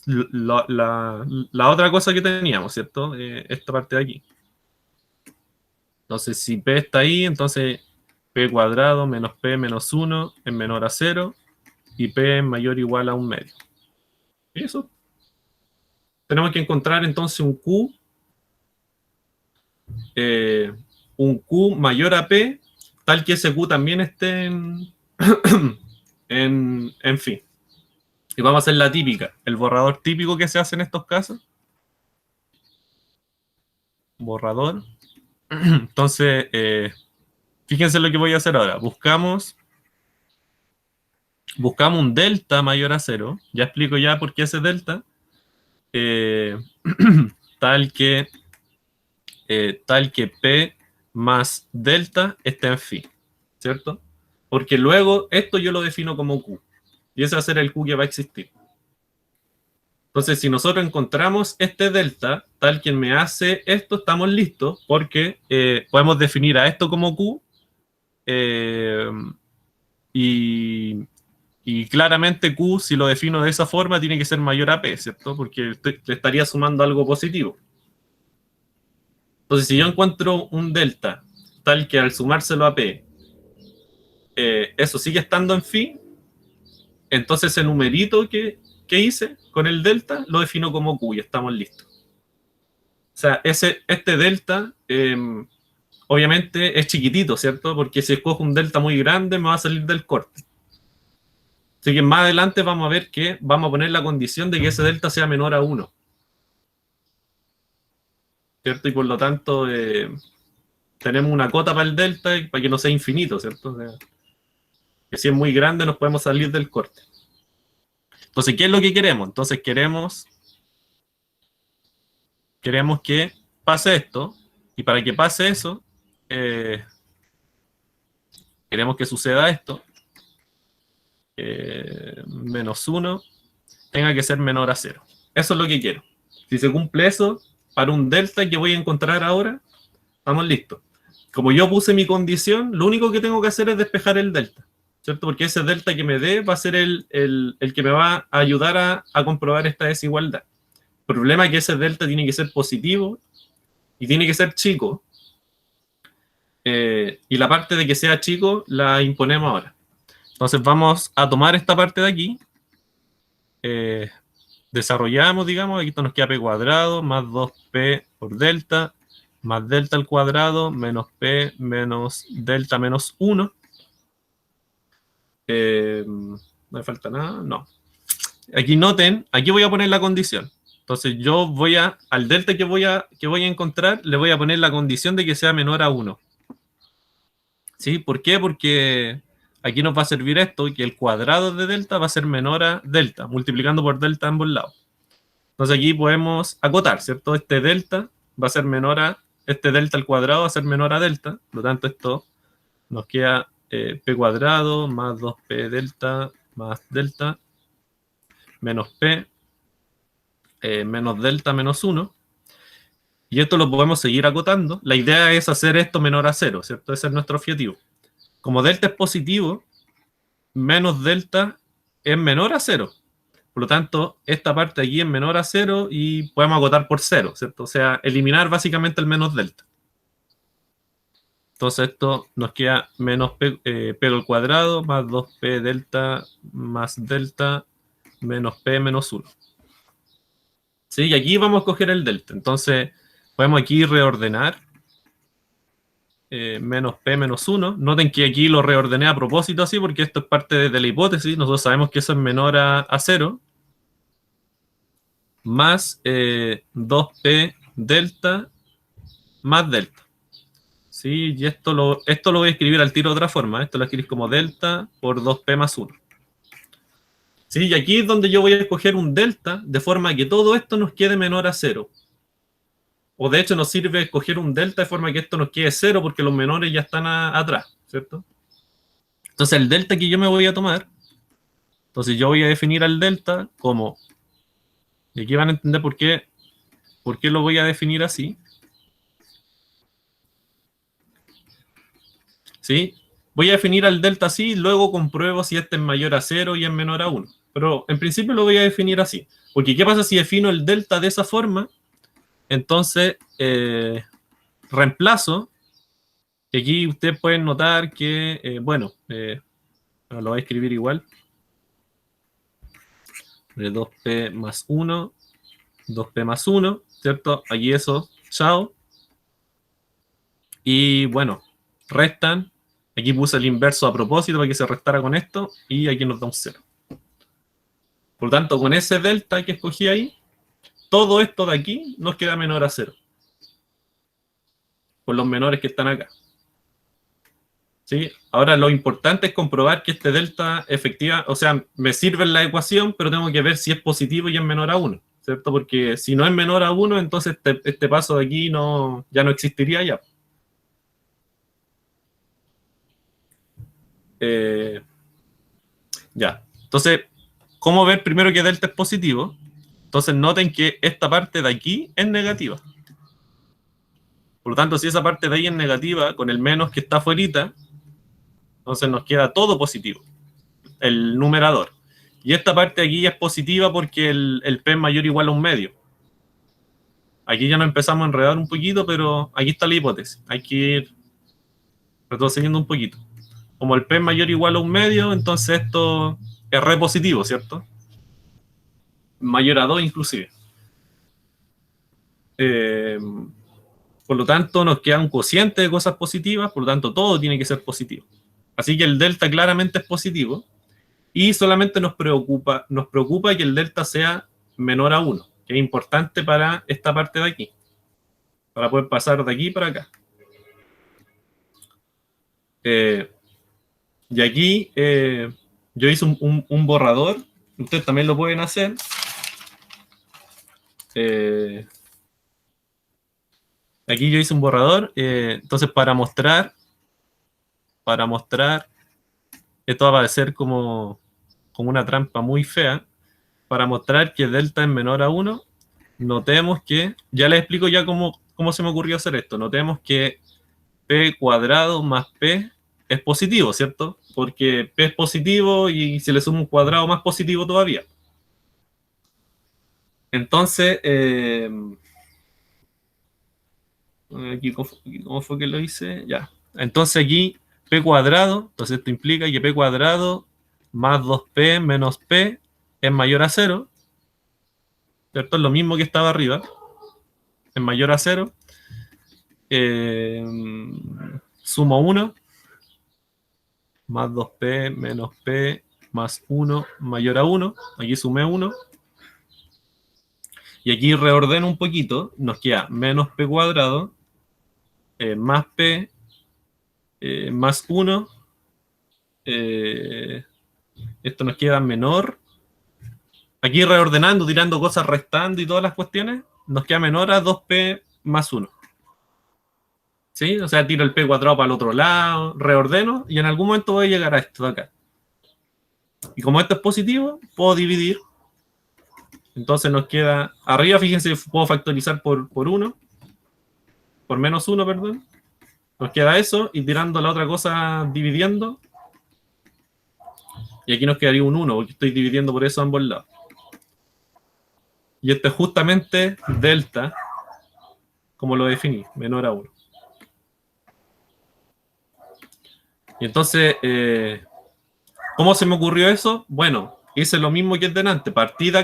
la otra cosa que teníamos, ¿cierto? Esta parte de aquí. Entonces, si P está ahí, entonces P cuadrado menos P menos 1 es menor a 0 y P es mayor o igual a 1 medio. ¿Y eso? Tenemos que encontrar entonces un Q mayor a P, tal que ese Q también esté en fin. Y vamos a hacer la típica, el borrador típico que se hace en estos casos. Borrador. Entonces, fíjense lo que voy a hacer ahora. Buscamos un delta mayor a 0. Ya explico ya por qué ese delta. Tal que P más delta esté en phi, ¿cierto? Porque luego esto yo lo defino como Q. Y ese va a ser el Q que va a existir. Entonces, si nosotros encontramos este delta, tal quien me hace esto, estamos listos porque podemos definir a esto como Q y claramente Q, si lo defino de esa forma, tiene que ser mayor a P, ¿cierto? Porque le estaría sumando algo positivo. Entonces, si yo encuentro un delta tal que al sumárselo a P, eso sigue estando en phi, entonces el numerito que hice con el delta lo defino como Q y estamos listos. O sea, este delta obviamente es chiquitito, ¿cierto? Porque si escojo un delta muy grande me va a salir del corte. Así que más adelante vamos a ver que vamos a poner la condición de que ese delta sea menor a 1. ¿Cierto? Y por lo tanto tenemos una cota para el delta para que no sea infinito, ¿cierto? O sea, que si es muy grande nos podemos salir del corte. Entonces, ¿qué es lo que queremos? Entonces queremos que pase esto, y para que pase eso, queremos que suceda esto, menos 1 tenga que ser menor a 0. Eso es lo que quiero. Si se cumple eso, para un delta que voy a encontrar ahora, estamos listos. Como yo puse mi condición, lo único que tengo que hacer es despejar el delta, ¿cierto? Porque ese delta que me dé va a ser el que me va a ayudar a comprobar esta desigualdad. El problema es que ese delta tiene que ser positivo y tiene que ser chico. Y la parte de que sea chico la imponemos ahora. Entonces vamos a tomar esta parte de aquí. Desarrollamos, digamos, aquí nos queda P cuadrado más 2P por delta, más delta al cuadrado, menos P menos delta menos 1. No me falta nada, no. Aquí noten, aquí voy a poner la condición. Entonces yo voy al delta que voy a encontrar, le voy a poner la condición de que sea menor a 1. ¿Sí? ¿Por qué? Porque aquí nos va a servir esto, que el cuadrado de delta va a ser menor a delta, multiplicando por delta a ambos lados. Entonces aquí podemos acotar, ¿cierto? Este delta va a ser menor a, este delta al cuadrado va a ser menor a delta, por lo tanto esto nos queda P cuadrado más 2P delta más delta menos P menos delta menos 1. Y esto lo podemos seguir acotando. La idea es hacer esto menor a 0, ¿cierto? Ese es nuestro objetivo. Como delta es positivo, menos delta es menor a 0. Por lo tanto, esta parte aquí es menor a 0 y podemos acotar por 0, ¿cierto? O sea, eliminar básicamente el menos delta. Entonces esto nos queda menos P al cuadrado más 2P delta más delta menos P menos 1. ¿Sí? Y aquí vamos a coger el delta. Entonces podemos aquí reordenar menos P menos 1. Noten que aquí lo reordené a propósito así, porque esto es parte de la hipótesis. Nosotros sabemos que eso es menor a 0. Más 2P delta más delta. ¿Sí? Y esto lo voy a escribir al tiro de otra forma. Esto lo escribís como delta por 2P más 1. ¿Sí? Y aquí es donde yo voy a escoger un delta de forma que todo esto nos quede menor a 0. O de hecho nos sirve escoger un delta de forma que esto nos quede 0 porque los menores ya están atrás, ¿cierto? Entonces el delta que yo me voy a tomar, entonces yo voy a definir al delta como, y aquí van a entender por qué lo voy a definir así. ¿Sí? Voy a definir al delta así, luego compruebo si este es mayor a 0 y es menor a 1. Pero en principio lo voy a definir así. Porque ¿qué pasa si defino el delta de esa forma? Entonces, reemplazo. Y aquí ustedes pueden notar que, lo voy a escribir igual. De 2P más 1, 2P más 1, ¿cierto? Aquí eso, chao. Y bueno, restan. Aquí puse el inverso a propósito para que se restara con esto. Y aquí nos da un 0. Por lo tanto, con ese delta que escogí ahí, todo esto de aquí nos queda menor a 0. Por los menores que están acá. ¿Sí? Ahora lo importante es comprobar que este delta efectiva, o sea, me sirve en la ecuación, pero tengo que ver si es positivo y es menor a 1, ¿cierto? Porque si no es menor a 1, entonces este paso de aquí ya no existiría ya. Ya. Entonces, ¿cómo ver primero que delta es positivo? Entonces noten que esta parte de aquí es negativa. Por lo tanto, si esa parte de ahí es negativa, con el menos que está afuera, entonces nos queda todo positivo, el numerador. Y esta parte de aquí es positiva porque el P es mayor o igual a un medio. Aquí ya nos empezamos a enredar un poquito, pero aquí está la hipótesis. Hay que ir retrocediendo un poquito. Como el P es mayor o igual a un medio, entonces esto es re positivo, ¿cierto? Mayor a 2 inclusive. Por lo tanto, nos queda un cociente de cosas positivas, por lo tanto, todo tiene que ser positivo. Así que el delta claramente es positivo y solamente nos preocupa que el delta sea menor a 1, que es importante para esta parte de aquí, para poder pasar de aquí para acá. Y aquí yo hice un borrador, ustedes también lo pueden hacer. Aquí yo hice un borrador, entonces para mostrar, esto va a parecer como una trampa muy fea. Para mostrar que delta es menor a 1, notemos que, ya les explico ya cómo se me ocurrió hacer esto, notemos que P cuadrado más P es positivo, ¿cierto? Porque P es positivo y si le sumo un cuadrado más positivo todavía. Entonces, aquí, ¿cómo fue que lo hice? Ya. Entonces aquí P cuadrado, entonces esto implica que P cuadrado más 2P menos P es mayor a 0, ¿cierto? Es lo mismo que estaba arriba, es mayor a 0. Sumo 1, más 2P menos P más 1 mayor a 1. Aquí sumé 1. Y aquí reordeno un poquito, nos queda menos P cuadrado, más P, más 1. Esto nos queda menor. Aquí reordenando, tirando cosas, restando y todas las cuestiones, nos queda menor a 2P más 1. ¿Sí? O sea, tiro el P cuadrado para el otro lado, reordeno y en algún momento voy a llegar a esto de acá. Y como esto es positivo, puedo dividir. Entonces nos queda arriba, fíjense, puedo factorizar por 1, por menos 1, perdón. Nos queda eso y tirando la otra cosa dividiendo. Y aquí nos quedaría un 1 porque estoy dividiendo por eso a ambos lados. Y esto es justamente delta, como lo definí, menor a 1. Y entonces, ¿cómo se me ocurrió eso? Bueno, hice lo mismo que el delante. Partí de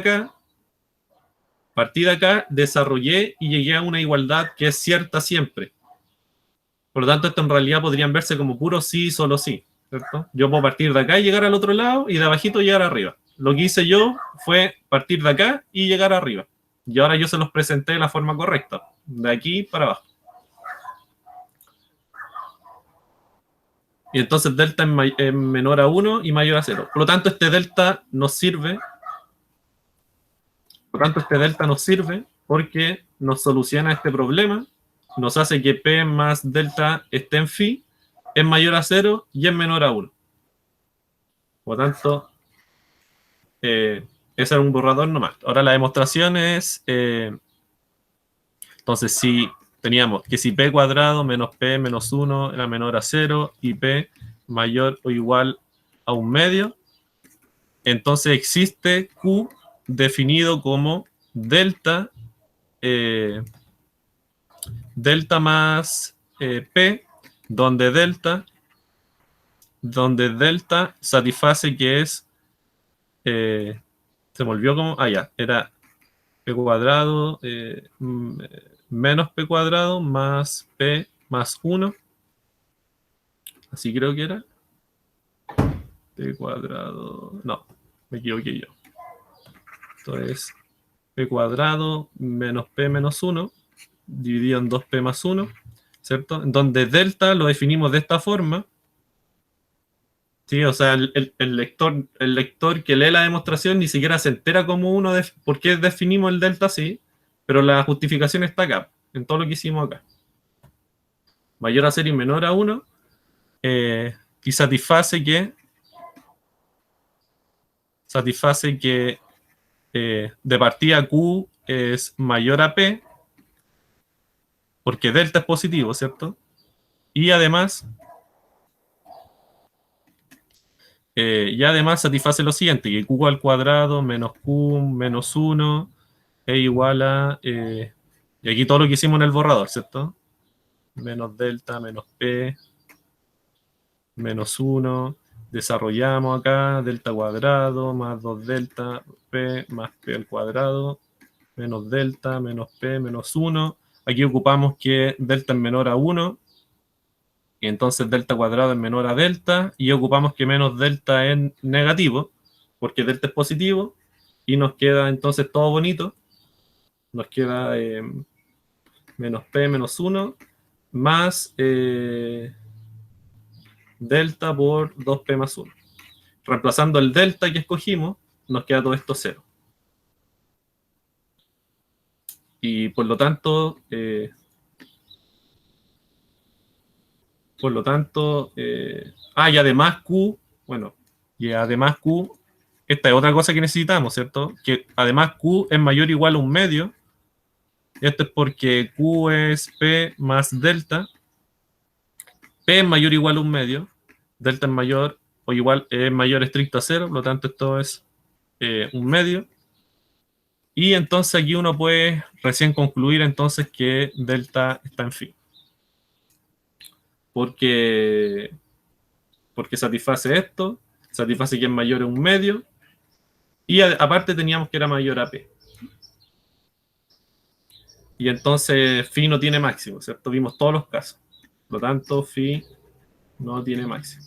acá, desarrollé y llegué a una igualdad que es cierta siempre. Por lo tanto, esto en realidad podrían verse como puro sí, solo sí, ¿cierto? Yo puedo partir de acá y llegar al otro lado, y de abajito llegar arriba. Lo que hice yo fue partir de acá y llegar arriba. Y ahora yo se los presenté de la forma correcta, de aquí para abajo. Y entonces delta es menor a 1 y mayor a 0. Por lo tanto, este delta nos sirve. Por lo tanto, este delta nos sirve porque nos soluciona este problema, nos hace que P más delta esté en phi, es mayor a 0 y es menor a 1. Por lo tanto, ese es un borrador nomás. Ahora la demostración es, entonces si teníamos que si P cuadrado menos P menos 1 era menor a 0 y P mayor o igual a 1/2, entonces existe Q definido como delta, delta más P, donde delta satisface que es, se me olvidó como, ya, era P cuadrado menos P cuadrado más P más 1, así creo que era, P cuadrado, no, me equivoqué yo. Entonces, P cuadrado menos P menos 1, dividido en 2P más 1, ¿cierto? En donde delta lo definimos de esta forma. Sí, o sea, el lector que lee la demostración ni siquiera se entera como uno de por qué definimos el delta así, pero la justificación está acá, en todo lo que hicimos acá. Mayor a 0 y menor a 1, y satisface que de partida Q es mayor a P, porque delta es positivo, ¿cierto? Y además satisface lo siguiente, que Q al cuadrado menos Q menos 1 es igual a, y aquí todo lo que hicimos en el borrador, ¿cierto? Menos delta, menos P, menos 1, desarrollamos acá, delta cuadrado, más 2 delta, P, más P al cuadrado, menos delta, menos P, menos 1. Aquí ocupamos que delta es menor a 1, y entonces delta cuadrado es menor a delta, y ocupamos que menos delta es negativo, porque delta es positivo, y nos queda entonces todo bonito. Nos queda menos P menos 1, más delta por 2P más 1. Reemplazando el delta que escogimos, nos queda todo esto 0. Y por lo tanto, y además Q, bueno, y además Q, esta es otra cosa que necesitamos, ¿cierto? Que además Q es mayor o igual a 1/2. Esto es porque Q es P más delta. P es mayor o igual a 1/2. Delta es mayor o igual, es mayor estricto a 0, por lo tanto esto es 1/2. Y entonces aquí uno puede recién concluir entonces que delta está en phi. Porque satisface esto, satisface que es mayor a 1/2, y aparte teníamos que era mayor a P. Y entonces phi no tiene máximo, ¿cierto? Vimos todos los casos. Por lo tanto, phi no tiene máximo.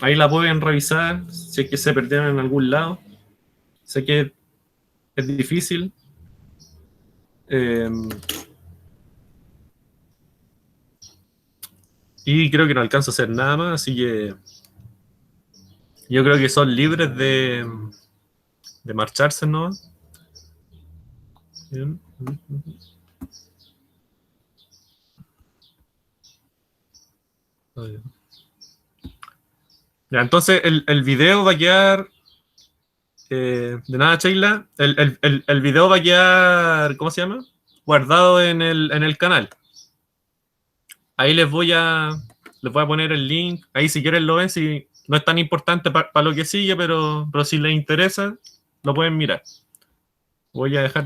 Ahí la pueden revisar si es que se perdieron en algún lado. Sé que es difícil. Y creo que no alcanzo a hacer nada más, así que yo creo que son libres de marcharse, ¿no? Bien. Ya, entonces el video va a quedar, de nada, Sheila, el video va a quedar, ¿cómo se llama? Guardado en el canal. Ahí les voy a poner el link. Ahí si quieren lo ven, si no es tan importante para lo que sigue, pero si les interesa, lo pueden mirar. Voy a dejar